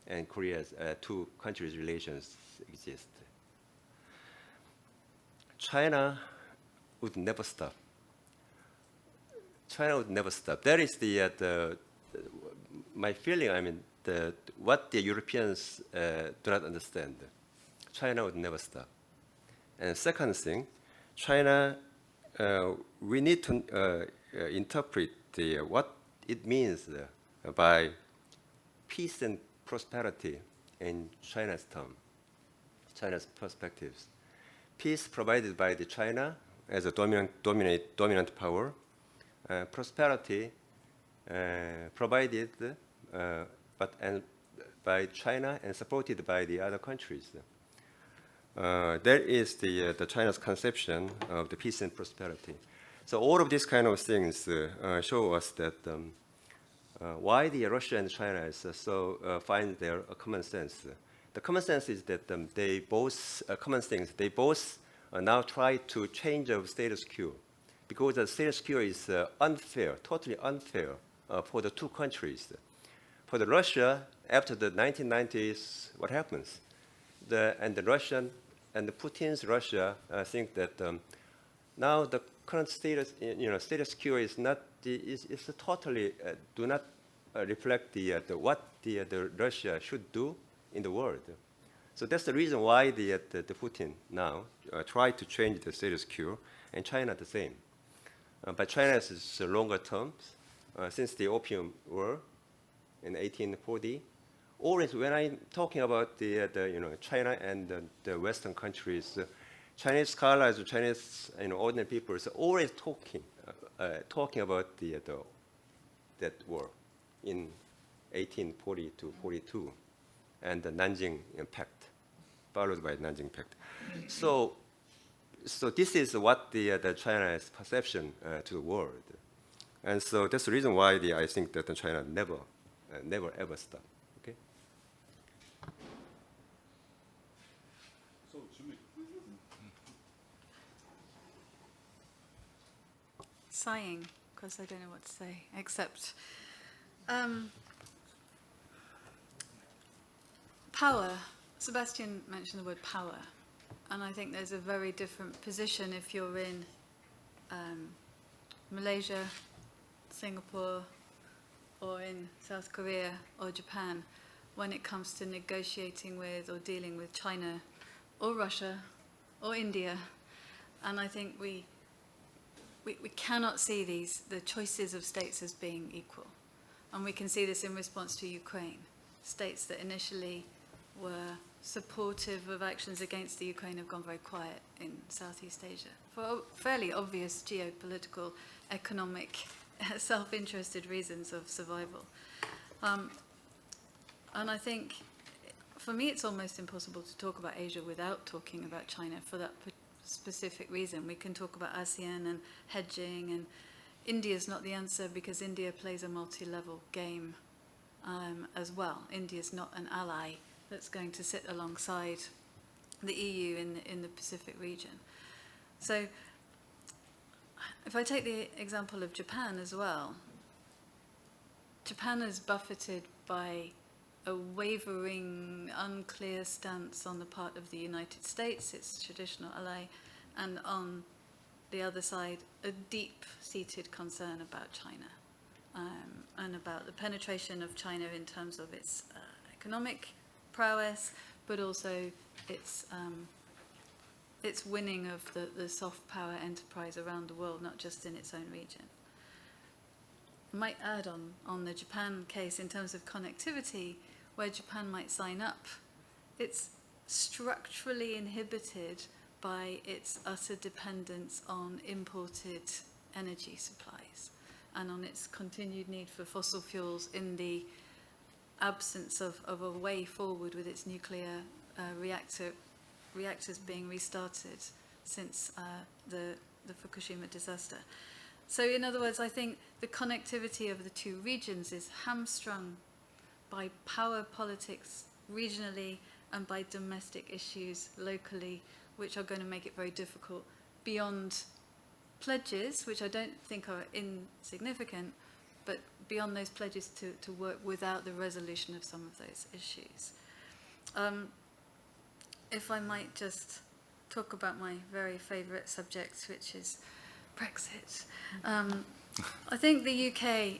and Korea's two countries' relations exist. China would never stop. China would never stop. That is my feeling. I mean, what the Europeans do not understand. China would never stop. And second thing, China, we need to interpret what it means by peace and prosperity in China's term, China's perspectives. Peace provided by the China as a dominant power, prosperity provided by China and supported by the other countries. That is the China's conception of the peace and prosperity. So all of these kind of things show us that why the Russia and China find their common sense. The common sense is that they both now try to change the status quo, because the status quo is unfair, totally unfair for the two countries. For the Russia, after the 1990s, what happens? And the Russian and the Putin's Russia think that now the current status quo is not totally do not reflect what the Russia should do in the world. So that's the reason why the Putin now try to change the status quo, and China the same. But China is longer terms since the Opium War in 1840. Always when I'm talking about China and the Western countries, Chinese scholars, Chinese ordinary people are always talking about that war in 1840 to 42, and the Nanjing Pact, followed by the Nanjing Pact. So this is what the China's perception to the world, and so that's the reason why I think that China never ever stop. Okay. sighing because I don't know what to say, except power. Sebastian mentioned the word power, and I think there's a very different position if you're in Malaysia, Singapore, or in South Korea or Japan when it comes to negotiating with or dealing with China or Russia or India. And I think we cannot see the choices of states as being equal. And we can see this in response to Ukraine. States that initially were supportive of actions against the Ukraine have gone very quiet in Southeast Asia for fairly obvious geopolitical, economic, self-interested reasons of survival. And I think, for me, it's almost impossible to talk about Asia without talking about China for that specific reason. We can talk about ASEAN and hedging, and India's not the answer because India plays a multi-level game as well. India's not an ally that's going to sit alongside the EU in the Pacific region. So if I take the example of Japan as well, Japan is buffeted by a wavering, unclear stance on the part of the United States, its traditional ally, and on the other side, a deep-seated concern about China and about the penetration of China in terms of its economic prowess, but also its winning of the soft power enterprise around the world, not just in its own region. I might add on the Japan case in terms of connectivity, where Japan might sign up, it's structurally inhibited by its utter dependence on imported energy supplies and on its continued need for fossil fuels in the absence of a way forward with its nuclear reactors being restarted since the Fukushima disaster. So in other words, I think the connectivity of the two regions is hamstrung by power politics regionally and by domestic issues locally, which are going to make it very difficult beyond pledges, which I don't think are insignificant, but beyond those pledges to work without the resolution of some of those issues. If I might just talk about my very favourite subject, which is Brexit. I think the UK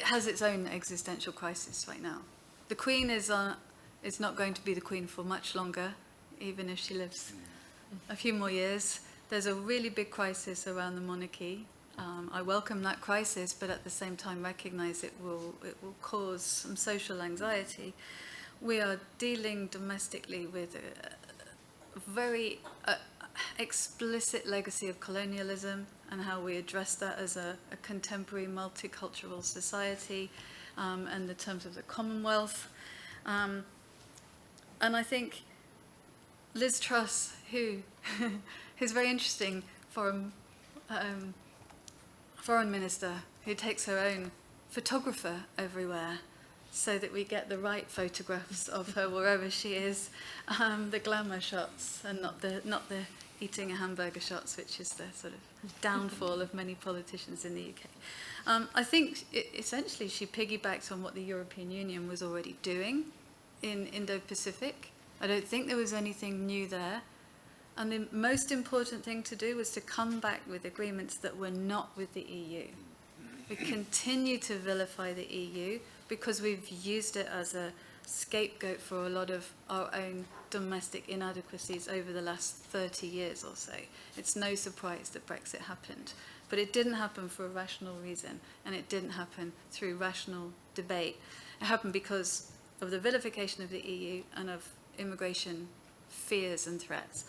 has its own existential crisis right now. The Queen is not going to be the Queen for much longer, even if she lives a few more years. There's a really big crisis around the monarchy. I welcome that crisis, but at the same time recognise it will cause some social anxiety. We are dealing domestically with a very explicit legacy of colonialism and how we address that as a contemporary multicultural society and the terms of the Commonwealth. And I think Liz Truss, who is very interesting foreign minister, who takes her own photographer everywhere so that we get the right photographs of her wherever she is, the glamour shots and not the eating a hamburger shots, which is the sort of downfall of many politicians in the UK. I think essentially she piggybacked on what the European Union was already doing in Indo-Pacific. I don't think there was anything new there. And the most important thing to do was to come back with agreements that were not with the EU. We continue to vilify the EU because we've used it as a scapegoat for a lot of our own domestic inadequacies over the last 30 years or so. It's no surprise that Brexit happened. But it didn't happen for a rational reason, and it didn't happen through rational debate. It happened because of the vilification of the EU and of immigration fears and threats,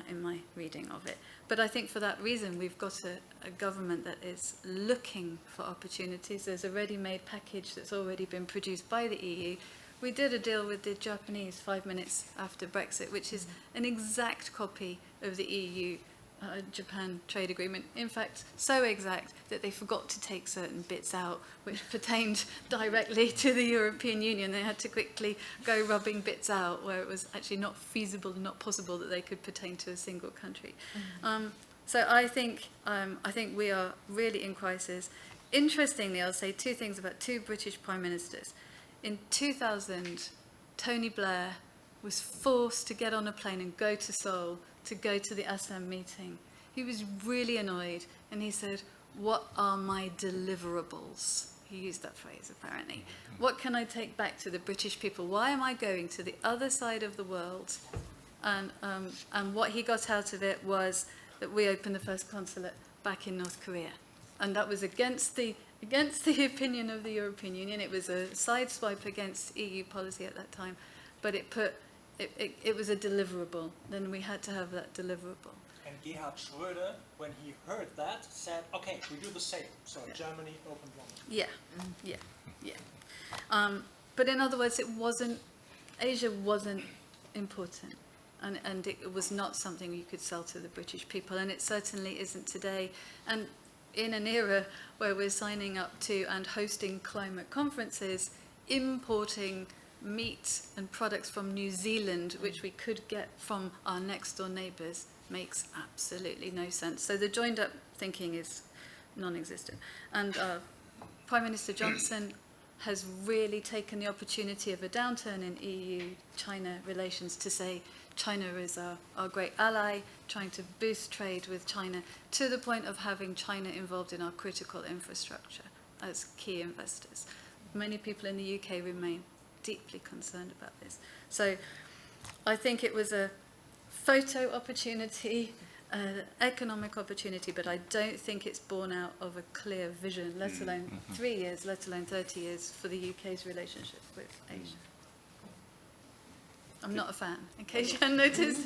in my reading of it. But I think for that reason, we've got a government that is looking for opportunities. There's a ready-made package that's already been produced by the EU. We did a deal with the Japanese 5 minutes after Brexit, which is an exact copy of the EU Japan trade agreement. In fact, so exact that they forgot to take certain bits out which pertained directly to the European Union. They had to quickly go rubbing bits out where it was actually not feasible and not possible that they could pertain to a single country. So I think we are really in crisis. Interestingly, I'll say two things about two British Prime Ministers. In 2000, Tony Blair was forced to get on a plane and go to Seoul to go to the Assam meeting. He was really annoyed and he said, "What are my deliverables?" He used that phrase apparently. What can I take back to the British people? Why am I going to the other side of the world? And what he got out of it was that we opened the first consulate back in North Korea. And that was against the opinion of the European Union. It was a sideswipe against EU policy at that time, but it was a deliverable. Then we had to have that deliverable. And Gerhard Schröder, when he heard that, said, okay, we do the same. So Germany opened one. Yeah. But in other words, Asia wasn't important. And it was not something you could sell to the British people, and it certainly isn't today. And in an era where we're signing up to and hosting climate conferences, importing meat and products from New Zealand, which we could get from our next door neighbours, makes absolutely no sense. So the joined up thinking is non-existent. And Prime Minister Johnson has really taken the opportunity of a downturn in EU-China relations to say China is our great ally, trying to boost trade with China to the point of having China involved in our critical infrastructure as key investors. Many people in the UK remain deeply concerned about this. So I think it was a photo opportunity, an economic opportunity, but I don't think it's born out of a clear vision, let alone 3 years, let alone 30 years for the UK's relationship with Asia. I'm not a fan, in case you hadn't noticed.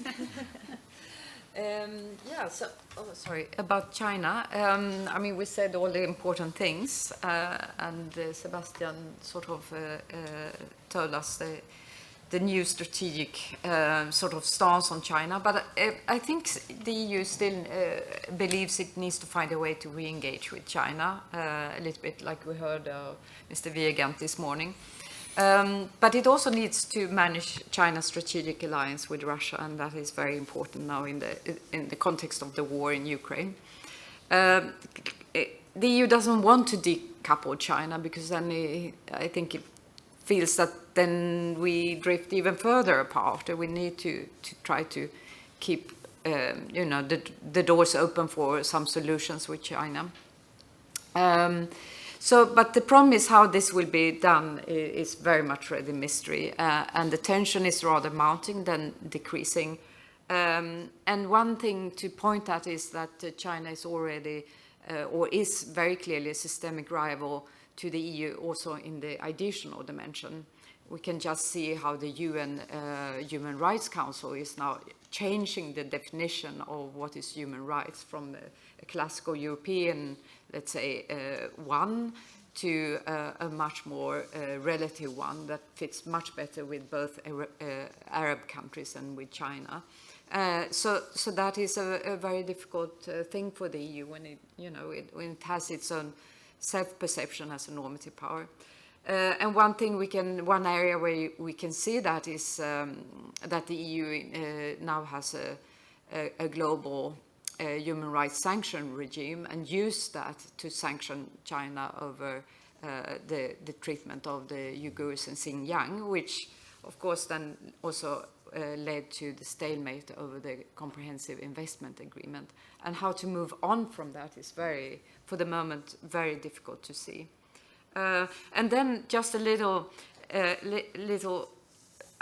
About China. I mean, we said all the important things, and Sebastian sort of told us the new strategic sort of stance on China. But I think the EU still believes it needs to find a way to re-engage with China, a little bit like we heard Mr. Wiegand this morning. But it also needs to manage China's strategic alliance with Russia, and that is very important now in the context of the war in Ukraine. The EU doesn't want to decouple China because then I think it feels that then we drift even further apart. We need to try to keep the doors open for some solutions with China. But the problem is how this will be done is very much the mystery, and the tension is rather mounting than decreasing. And one thing to point at is that China is already, or is very clearly a systemic rival to the EU also in the additional dimension. We can just see how the UN Human Rights Council is now changing the definition of what is human rights from a classical European, let's say, one to a much more relative one that fits much better with both Arab countries and with China. So that is a very difficult thing for the EU when it has its own self-perception as a normative power. And one area where we can see that is that the EU now has a global human rights sanction regime and use that to sanction China over the treatment of the Uyghurs in Xinjiang, which of course then also led to the stalemate over the comprehensive investment agreement. And how to move on from that is for the moment, very difficult to see. And then just a little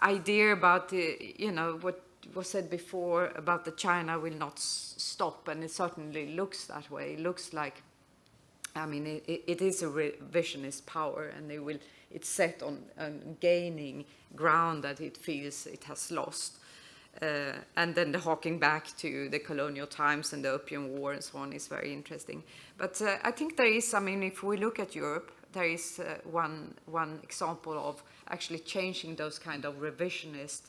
idea about what was said before about that China will not stop, and it certainly looks that way. It looks like, I mean, it is a revisionist power, and it's set on gaining ground that it feels it has lost. And then the harking back to the colonial times and the Opium War and so on is very interesting. But I think there is, I mean, if we look at Europe, there is one example of actually changing those kind of revisionist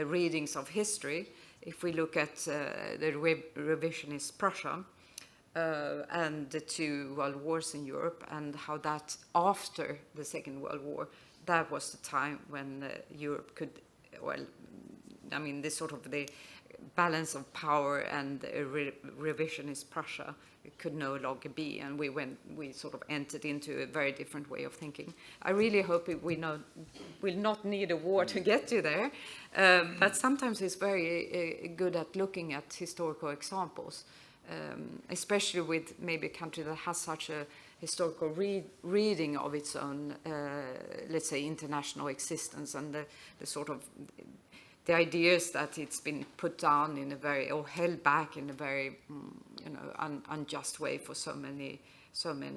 readings of history if we look at the revisionist Prussia and the two world wars in Europe, and how that after the Second World War, that was the time when Europe could, well, I mean, this sort of the balance of power and revisionist Prussia could no longer be, and we sort of entered into a very different way of thinking. I really hope we'll not need a war to get to there, but sometimes it's very good at looking at historical examples, especially with maybe a country that has such a historical reading of its own, let's say, international existence, and the sort of the ideas that it's been put down in a very, or held back in a very, you know, unjust way for so many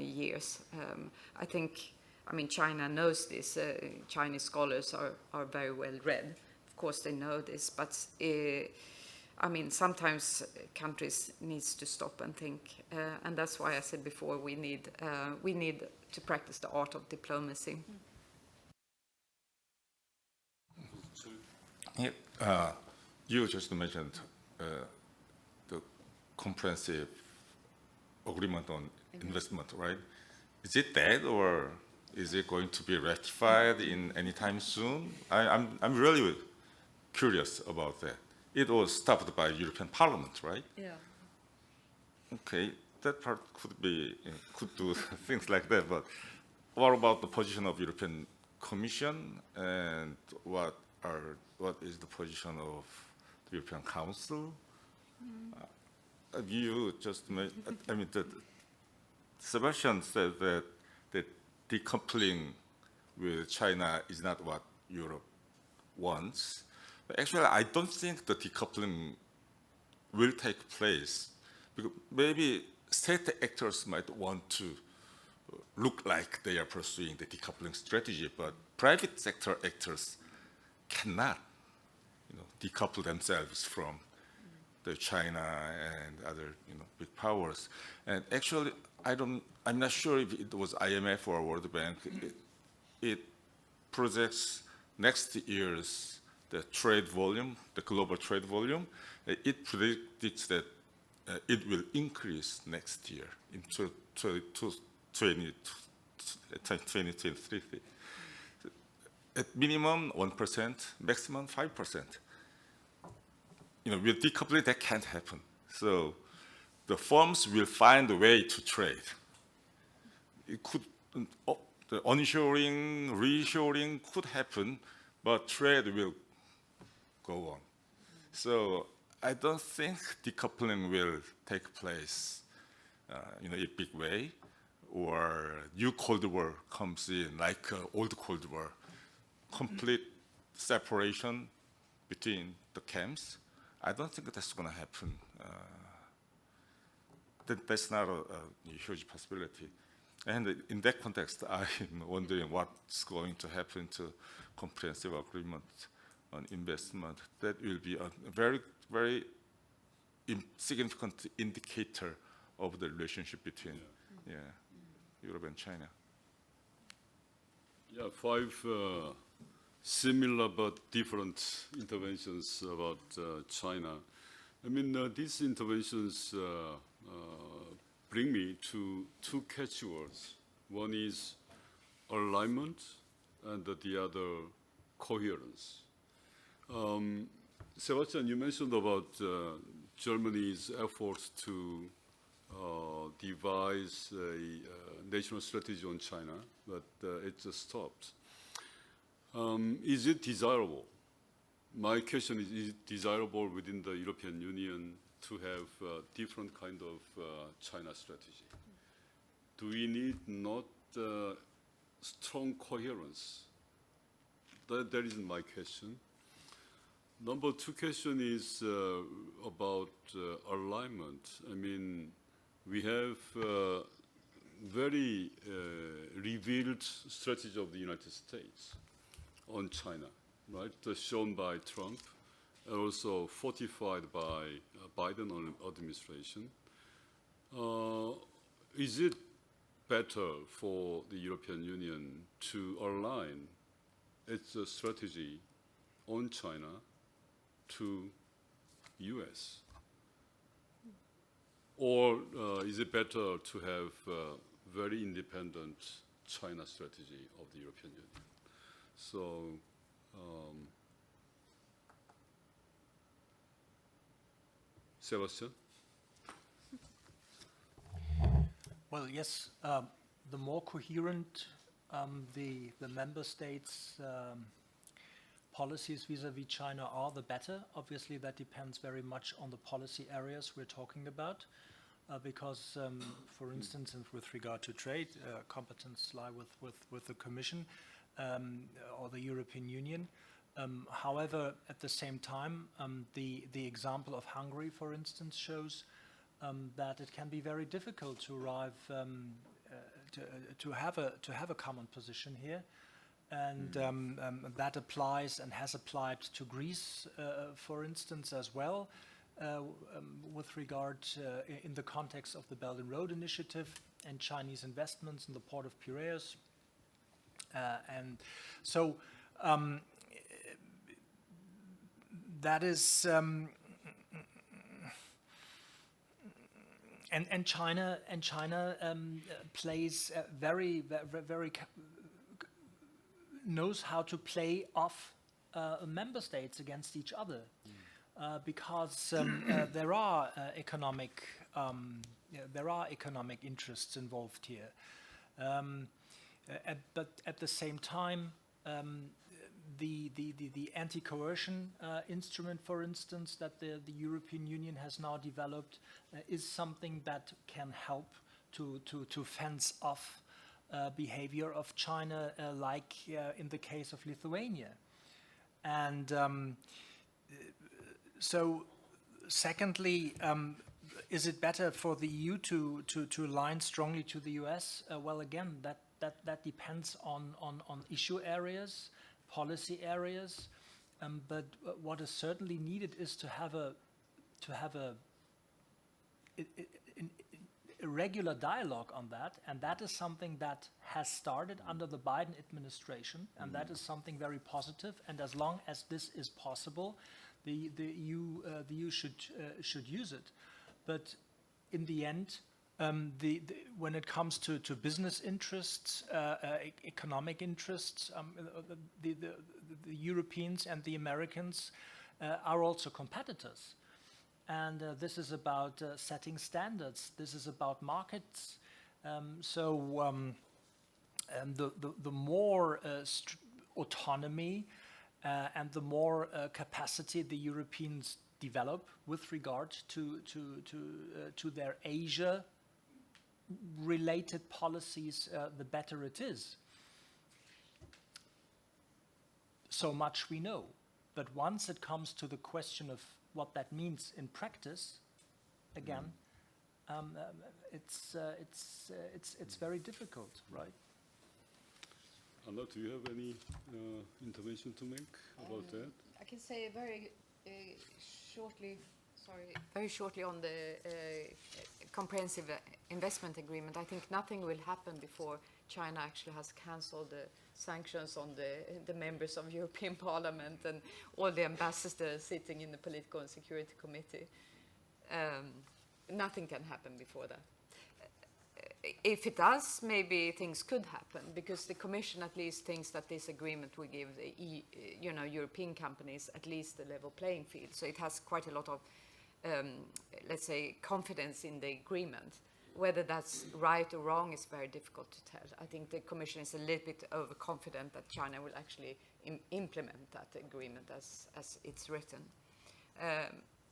years. I think, I mean, China knows this. Chinese scholars are very well read. Of course, they know this, but I mean, sometimes countries needs to stop and think, and that's why I said before we need to practice the art of diplomacy. Yeah, you just mentioned the comprehensive agreement on investment, right? Is it dead, or is it going to be ratified in any time soon? I'm really curious about that. It was stopped by European Parliament, right? Yeah. Okay, that part could do things like that. But what about the position of European Commission, and what is the position of the European Council? You just made, I mean, Sebastian said that decoupling with China is not what Europe wants. But actually, I don't think the decoupling will take place, because maybe state actors might want to look like they are pursuing the decoupling strategy, but private sector actors cannot, you know, decouple themselves from the China and other, you know, big powers. And actually, I'm not sure if it was IMF or World Bank. It projects next year's the trade volume, the global trade volume. It predicts that it will increase next year in 2023. At minimum 1%, maximum 5%. You know, with decoupling, that can't happen. So the firms will find a way to trade. It could, the onshoring, reshoring could happen, but trade will go on. So I don't think decoupling will take place, in a big way, or new Cold War comes in like old Cold War, complete separation between the camps. I don't think that's going to happen. That's not a huge possibility. And in that context, I'm wondering what's going to happen to comprehensive agreement on investment. That will be a very, very significant indicator of the relationship between Europe and China. Yeah, 5 similar but different interventions about China. I mean, these interventions bring me to 2 catchwords. One is alignment, and the other coherence. Sebastian, you mentioned about Germany's efforts to devise a national strategy on China, but it just stopped. Is it desirable? My question is it desirable within the European Union to have different kind of China strategy? Do we need not strong coherence? That is my question. Number 2 question is about alignment. I mean, we have very revealed strategy of the United States on China, right? Shown by Trump, and also fortified by Biden administration. Is it better for the European Union to align its strategy on China to US? Or is it better to have very independent China strategy of the European Union? So, Sebastian? Well, yes, the more coherent the member states' policies vis-à-vis China are, the better. Obviously, that depends very much on the policy areas we're talking about, because, for instance, with regard to trade, competence lie with the Commission or the European Union. However, at the same time, the example of Hungary, for instance, shows that it can be very difficult to arrive to have a common position here, and that applies and has applied to Greece, for instance, as well, with regard in the context of the Belt and Road Initiative and Chinese investments in the port of Piraeus, and so that is. And China plays very knows how to play off member states against each other, because there are economic interests involved here, but at the same time. The anti-coercion instrument, for instance, that the European Union has now developed is something that can help to fence off behavior of China, like in the case of Lithuania. And so, secondly, is it better for the EU to align strongly to the US? Well, again, that depends on issue areas, policy areas, but what is certainly needed is to have a regular dialogue on that, and that is something that has started under the Biden administration, and that is something very positive. And as long as this is possible, the EU should use it. But in the end, when it comes to business interests, economic interests, the Europeans and the Americans are also competitors. And this is about setting standards. This is about markets. The more autonomy and the more capacity the Europeans develop with regard to their Asia-related policies, the better it is. So much we know. But once it comes to the question of what that means in practice, again, it's very difficult, right? Anna, do you have any intervention to make about that? I can say very shortly on the comprehensive investment agreement. I think nothing will happen before China actually has cancelled the sanctions on the members of European Parliament and all the ambassadors sitting in the Political and Security Committee. Nothing can happen before that. If it does, maybe things could happen, because the Commission at least thinks that this agreement will give the European companies at least a level playing field. So it has quite a lot of, let's say, confidence in the agreement. Whether that's right or wrong is very difficult to tell. I think the Commission is a little bit overconfident that China will actually implement that agreement as it's written.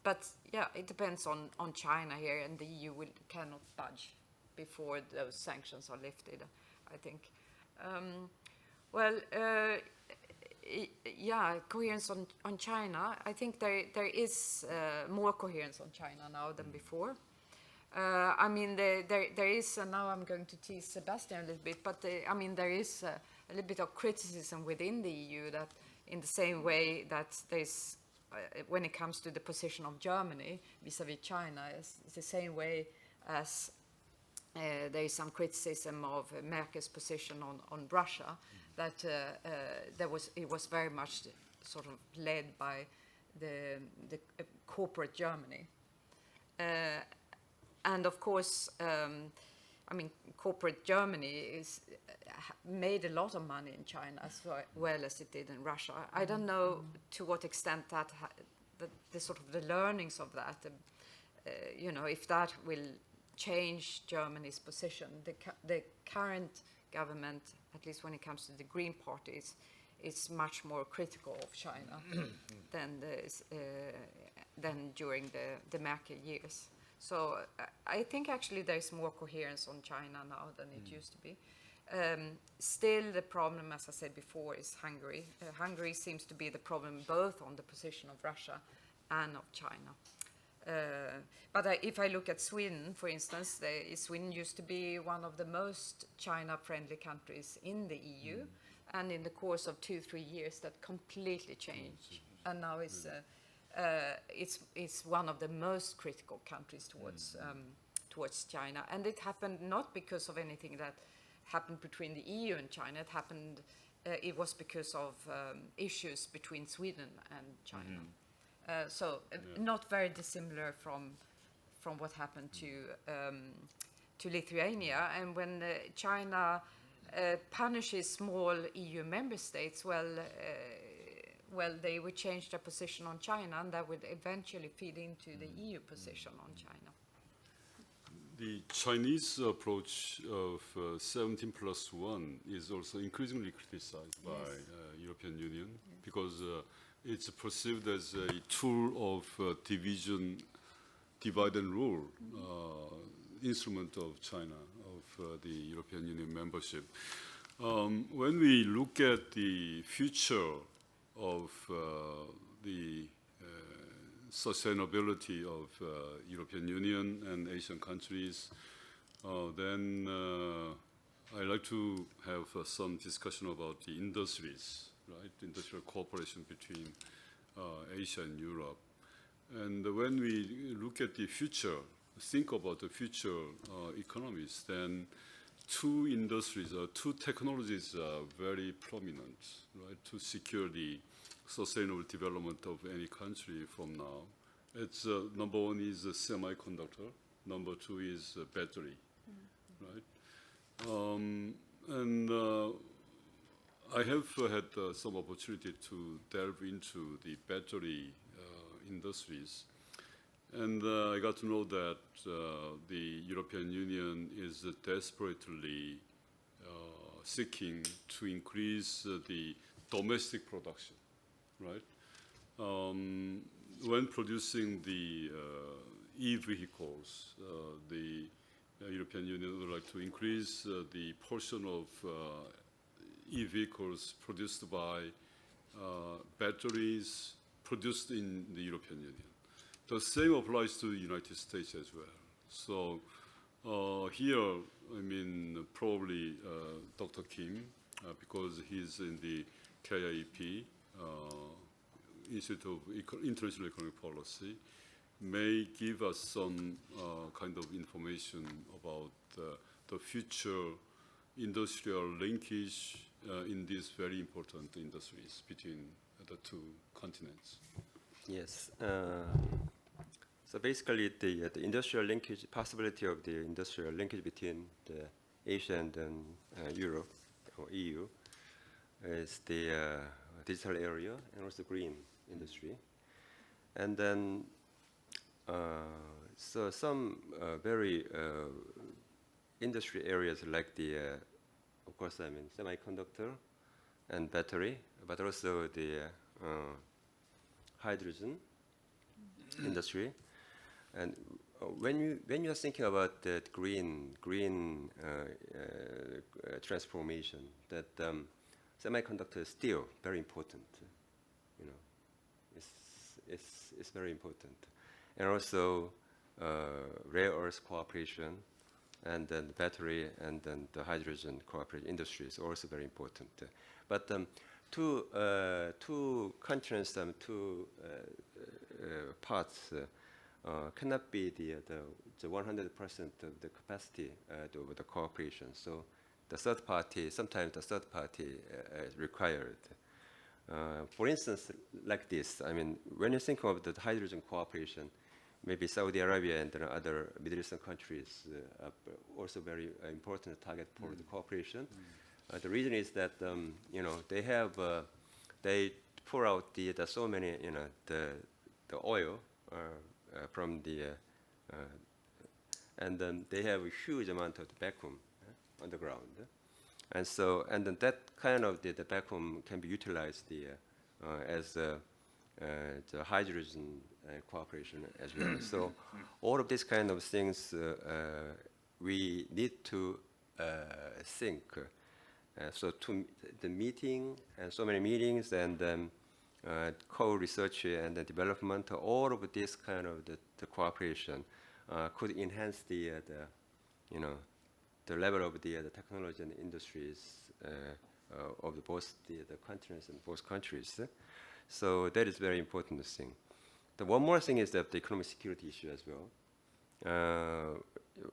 But yeah, it depends on China here, and the EU cannot budge before those sanctions are lifted, I think. Coherence on China. I think there is more coherence on China now than before. I mean, there is, and now I'm going to tease Sebastian a little bit, but there is a little bit of criticism within the EU that in the same way that there's, when it comes to the position of Germany vis-à-vis China, it's the same way as there is some criticism of Merkel's position on Russia, that it was very much sort of led by the corporate Germany. And of course, I mean, corporate Germany is made a lot of money in China as well as it did in Russia. I don't know to what extent that the sort of the learnings of that, you know, if that will change Germany's position. The current government, at least when it comes to the Green Party, is much more critical of China than during the Merkel years. So I think actually there's more coherence on China now than it used to be. Still, the problem, as I said before, is Hungary. Hungary seems to be the problem both on the position of Russia and of China. But if I look at Sweden, for instance, Sweden used to be one of the most China-friendly countries in the EU, and in the course of 2-3 years, that completely changed, and now it's one of the most critical countries towards China, and it happened not because of anything that happened between the EU and China. It was because of issues between Sweden and China. Not very dissimilar from what happened to Lithuania. And when China punishes small EU member states, well, they would change their position on China, and that would eventually feed into the EU position on China. The Chinese approach of 17+1 is also increasingly criticized by European Union because it's perceived as a tool of divide and rule instrument of China, of the European Union membership. When we look at the future of the sustainability of European Union and Asian countries, then I'd like to have some discussion about the industries, right? Industrial cooperation between Asia and Europe. And when we look at the future, think about the future economies, then two industries, two technologies are very prominent, right, to secure the sustainable development of any country from now. It's number one is semiconductor, number two is battery, right? And I have had some opportunity to delve into the battery industries, and I got to know that the European Union is desperately seeking to increase the domestic production, right? When producing the e-vehicles, the European Union would like to increase the portion of e-vehicles produced by batteries produced in the European Union. The same applies to the United States as well. So here, I mean, probably Dr. Kim, because he's in the KIEP, Institute of International Economic Policy, may give us some kind of information about the future industrial linkage in these very important industries between the two continents. Yes. So basically, the industrial linkage, possibility of the industrial linkage between the Asia and Europe or EU is the digital area and also green industry. And then, so some very industry areas like the, of course, I mean, semiconductor and battery, but also the hydrogen industry. And when you are thinking about that green transformation, that semiconductor is still very important. You know, it's very important, and also rare earth cooperation, and then the battery, and then the hydrogen cooperation industry is also very important. But two continents, two parts cannot be the 100% of the capacity of the cooperation. So the third party, sometimes the third party is required. For instance, like this, I mean, when you think of the hydrogen cooperation, maybe Saudi Arabia and other Middle Eastern countries are also very important target for the cooperation. The reason is that you know, they have they pour out the so many, you know, the oil from the and then they have a huge amount of the vacuum on the ground. And so, and then that kind of the vacuum can be utilized as the hydrogen cooperation as well. So all of these kind of things we need to think. So to the meeting and so many meetings and co-research and the development, all of this kind of the cooperation could enhance the you know, the level of the technology and industries of both the continents and both countries. So that is very important thing. The one more thing is that the economic security issue as well.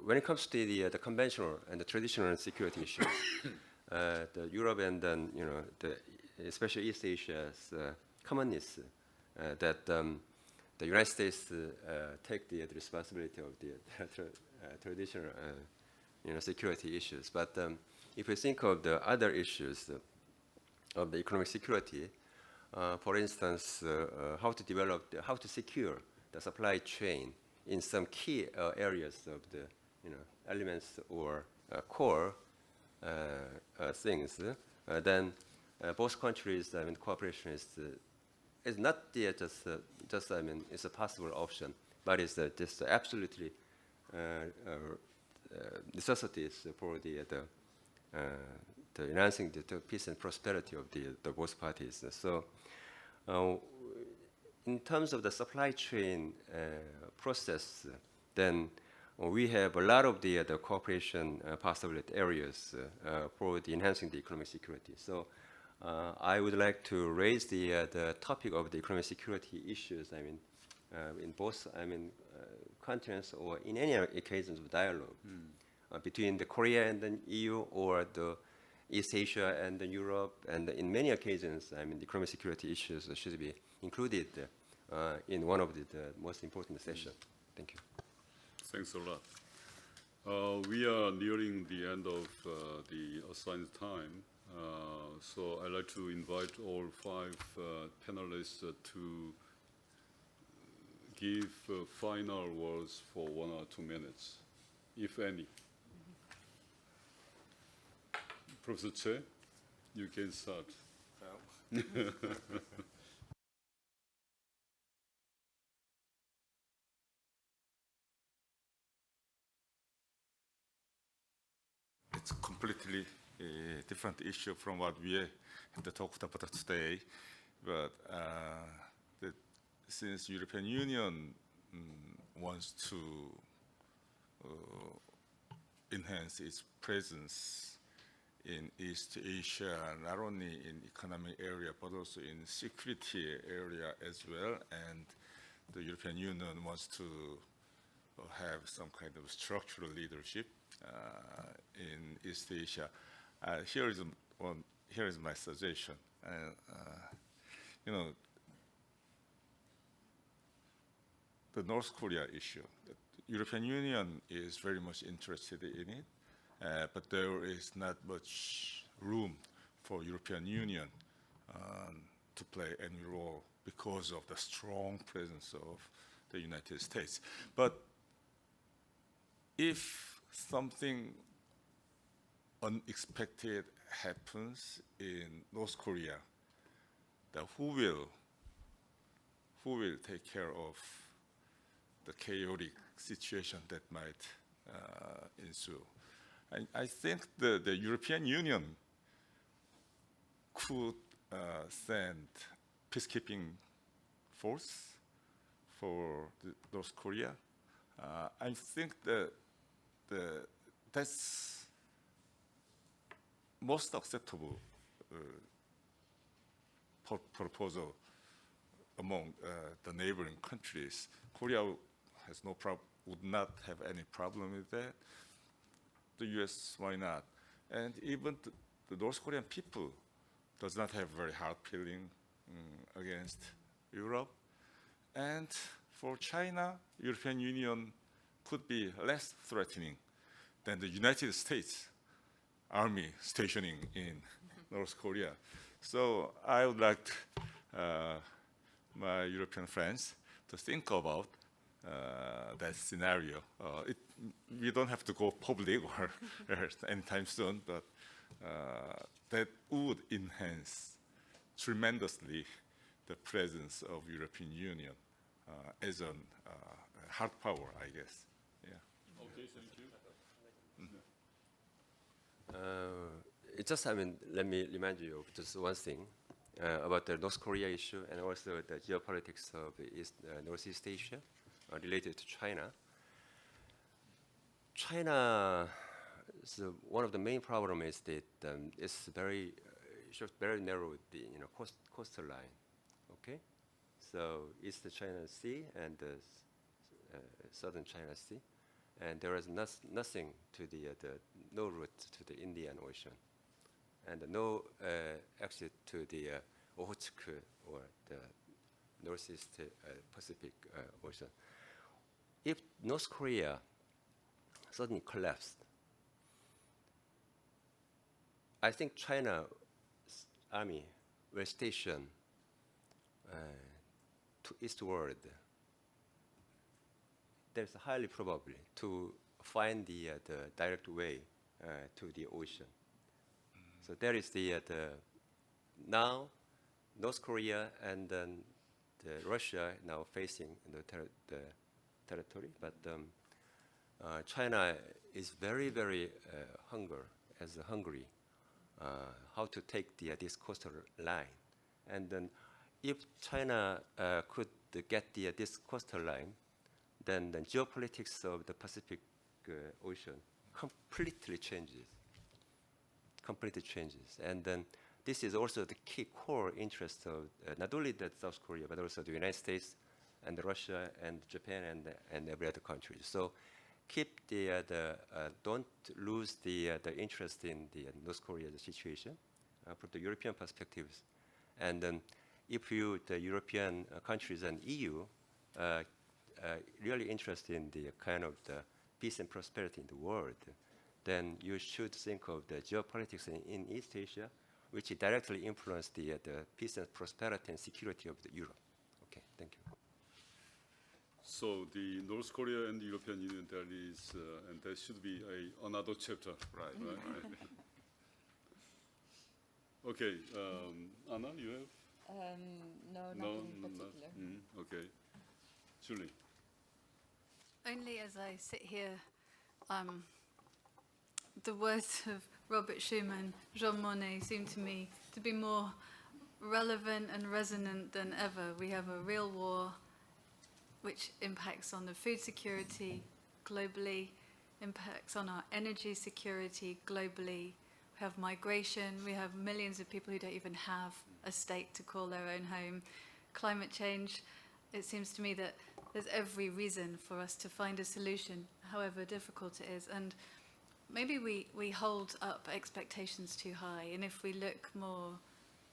When it comes to the conventional and the traditional security issues, the Europe and then, you know, especially East Asia's commonness that the United States take the responsibility of the traditional you know, security issues. But if we think of the other issues of the economic security, for instance, how to develop, how to secure the supply chain in some key areas of the, you know, elements or core things, then both countries, I mean, cooperation is not just I mean, it's a possible option, but it's just absolutely necessities for the enhancing the peace and prosperity of the both parties. So, in terms of the supply chain process, then we have a lot of the cooperation possibility areas for the enhancing the economic security. So, I would like to raise the topic of the economic security issues. I mean, in both, I mean, continents or in any occasions of dialogue between the Korea and the EU or the East Asia and the Europe, and in many occasions, I mean, the economic security issues should be included in one of the most important sessions. Thank you. Thanks a lot. We are nearing the end of the assigned time, so I'd like to invite all 5 panelists to give final words for 1 or 2 minutes, if any. Professor Che, you can start. It's completely a different issue from what we have talked about today, but since European Union wants to enhance its presence in East Asia, not only in economic area, but also in security area as well, and the European Union wants to have some kind of structural leadership in East Asia. Here is my suggestion. You know, the North Korea issue. The European Union is very much interested in it, but there is not much room for European Union to play any role because of the strong presence of the United States. But if something unexpected happens in North Korea, then who will take care of the chaotic situation that might ensue? I think the European Union could send peacekeeping force for North Korea. I think that that's most acceptable proposal among the neighboring countries. Korea has would not have any problem with that. The U.S., why not? And even the North Korean people does not have very hard feeling against Europe. And for China, European Union could be less threatening than the United States Army stationing in North Korea. So I would like my European friends to think about that scenario. We don't have to go public or anytime soon, but that would enhance tremendously the presence of European Union as a hard power, I guess. Yeah. Okay, thank you. It's just, I mean, let me remind you of just one thing about the North Korea issue and also the geopolitics of Northeast Asia related to China. China, so one of the main problems is that it's very narrow, coastal line. Okay, so East China Sea and the Southern China Sea, and there is nothing to no route to the Indian Ocean, and no exit to the Okhotsk or the Northeast Pacific Ocean. If North Korea suddenly collapsed, I think China's army will station to eastward. There's highly probable to find the direct way to the ocean. So there is the now North Korea and then Russia now facing the territory, but China is very hungry how to take this coastal line, and then if China could get this coastal line, then the geopolitics of the Pacific Ocean completely changes. And then this is also the key core interest of not only South Korea, but also the United States and Russia and Japan and every other country. So keep don't lose the interest in the North Korea situation from the European perspectives. And then if the European countries and EU really interested in the kind of the peace and prosperity in the world, then you should think of the geopolitics in East Asia, which directly influence the peace and prosperity and security of Europe. Okay, thank you. So the North Korea and the European Union, there is, and there should be another chapter. Right. Okay, Anna, you have? No, nothing in particular. Okay, Julie. Only as I sit here, the words of Robert Schuman, Jean Monnet seem to me to be more relevant and resonant than ever. We have a real war which impacts on the food security globally, impacts on our energy security globally. We have migration, we have millions of people who don't even have a state to call their own home. Climate change, it seems to me that there's every reason for us to find a solution, however difficult it is. And maybe we hold up expectations too high, and if we look more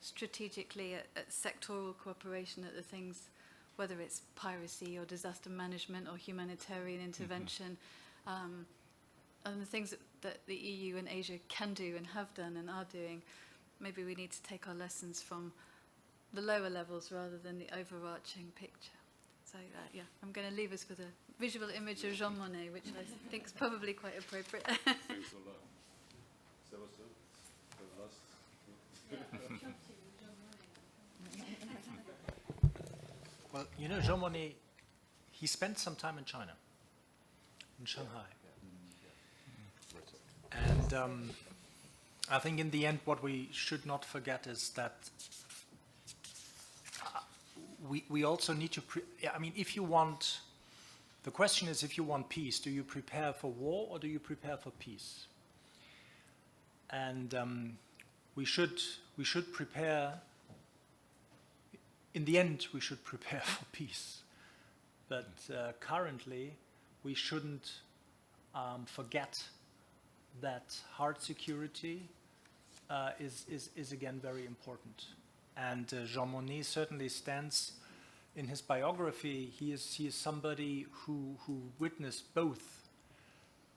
strategically at sectoral cooperation, at the things, whether it's piracy or disaster management or humanitarian intervention, and the things that the EU and Asia can do and have done and are doing, maybe we need to take our lessons from the lower levels rather than the overarching picture. So yeah, I'm going to leave us with a visual image of Jean Monnet, which I think is probably quite appropriate. Thanks a lot. Sebastian, the last. Well, you know, Jean Monnet, he spent some time in China, in Shanghai. And I think in the end, what we should not forget is that we also need to, I mean, if you want, the question is, if you want peace, do you prepare for war or do you prepare for peace? And we should prepare, in the end, we should prepare for peace. But currently, we shouldn't forget that hard security is again very important. And Jean Monnet certainly stands in his biography. He is somebody who witnessed both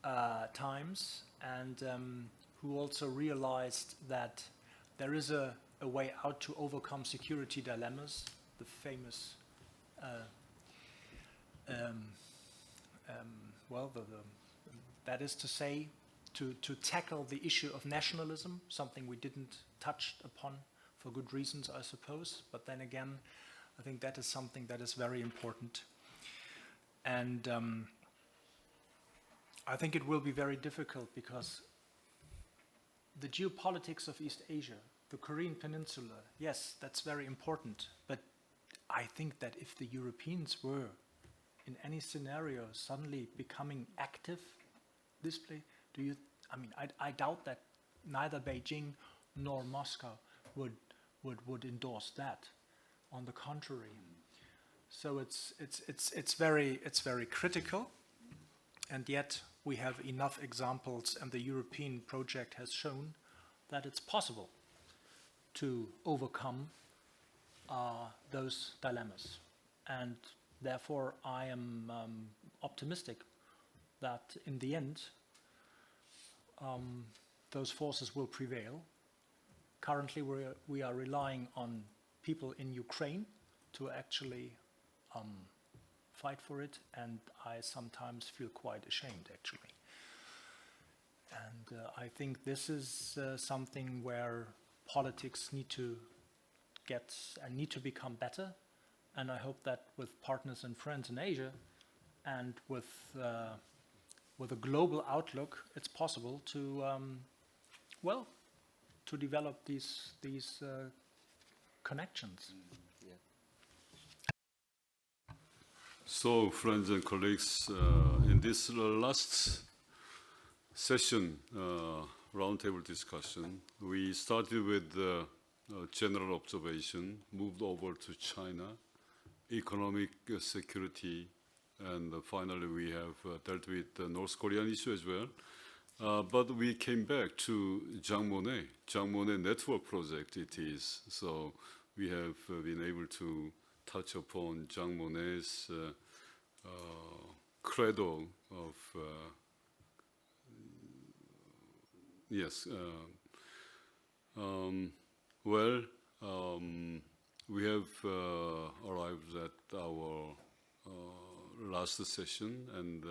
times, and who also realized that there is a way out to overcome security dilemmas, the famous, that is to say, to tackle the issue of nationalism, something we didn't touch upon for good reasons, I suppose. But then again, I think that is something that is very important. And I think it will be very difficult because the geopolitics of East Asia, the Korean Peninsula, yes, that's very important. But I think that if the Europeans were in any scenario suddenly becoming active display, I doubt that neither Beijing nor Moscow would endorse that. On the contrary, so it's very critical, and yet we have enough examples, and the European project has shown that it's possible to overcome those dilemmas, and therefore I am optimistic that in the end those forces will prevail. Currently we are relying on people in Ukraine to actually fight for it, and I sometimes feel quite ashamed, actually. And I think this is something where politics need to become better, and I hope that with partners and friends in Asia and with a global outlook, it's possible to to develop these connections. So, friends and colleagues, in this last session, roundtable discussion, we started with general observation, moved over to China, economic security, and finally we have dealt with the North Korean issue as well. But we came back to Jean Monnet network project it is. So we have been able to touch upon Jean Monnet's credo of, we have arrived at our last session, and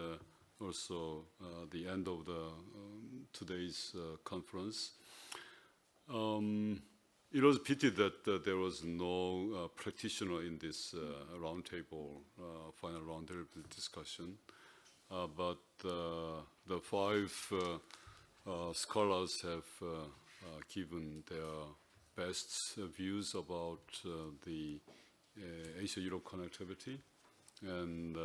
also the end of the today's conference. It was a pity that there was no practitioner in this roundtable, final roundtable discussion. But the five scholars have given their best views about the Asia-Europe connectivity. And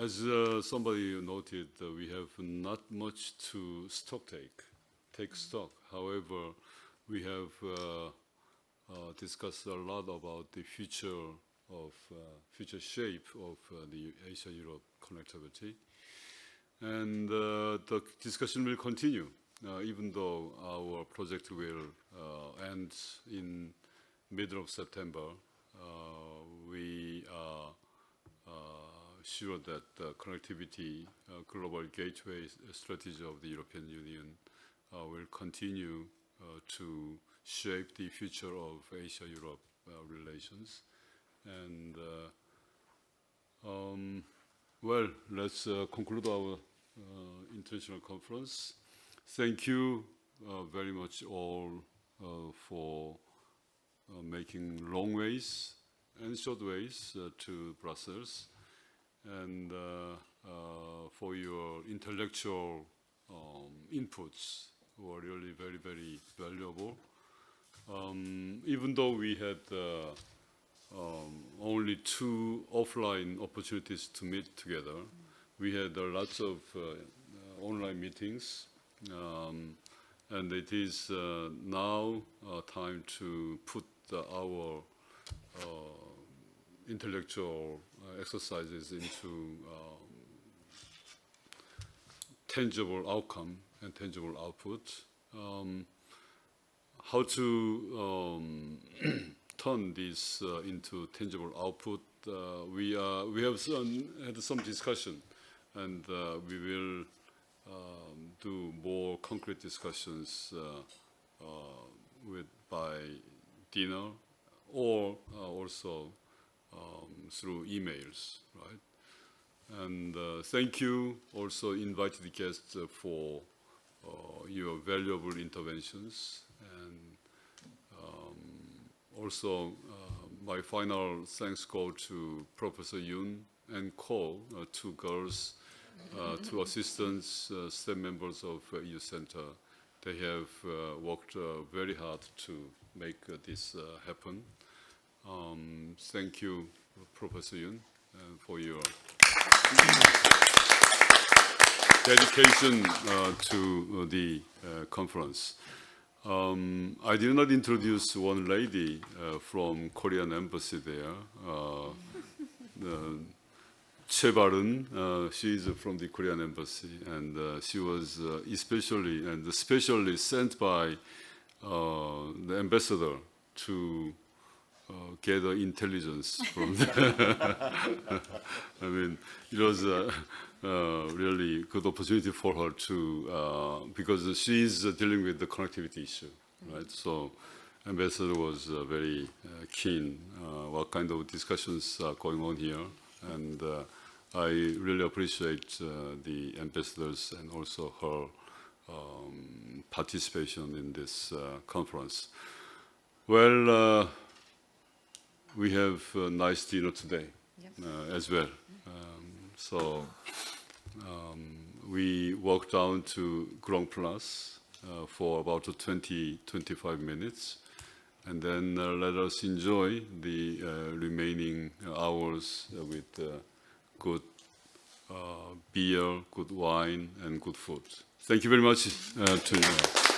as somebody noted, we have not much to take stock. However, we have discussed a lot about the future shape of the Asia-Europe connectivity. And the discussion will continue, even though our project will end in middle of September. We are sure that the connectivity global gateway strategy of the European Union will continue to shape the future of Asia-Europe relations. And let's conclude our international conference. Thank you very much all for making long ways and short ways to Brussels, and for your intellectual inputs were really very, very valuable. Even though we had only 2 offline opportunities to meet together, we had lots of online meetings, and it is now time to put our intellectual exercises into tangible outcome and tangible output. how to turn this into tangible output. We have had some discussion, and we will do more concrete discussions by dinner or also through emails, right? And thank you also invited guests for your valuable interventions. And also my final thanks go to Professor Yoon and Ko, two girls, two assistants, staff members of EU Center. They have worked very hard to make this happen. Thank you, Professor Yoon, for your dedication to the conference. I did not introduce one lady from Korean embassy there. Choi Barun, she is from the Korean embassy, and she was especially sent by the ambassador to gather intelligence from I mean, it was really good opportunity for her to, because she's dealing with the connectivity issue, right? So ambassador was very keen what kind of discussions are going on here, and I really appreciate the ambassadors and also her participation in this conference. Well, we have a nice dinner today as well. So we walked down to Grand Place for about 20-25 minutes, and then let us enjoy the remaining hours with good beer, good wine, and good food. Thank you very much to you.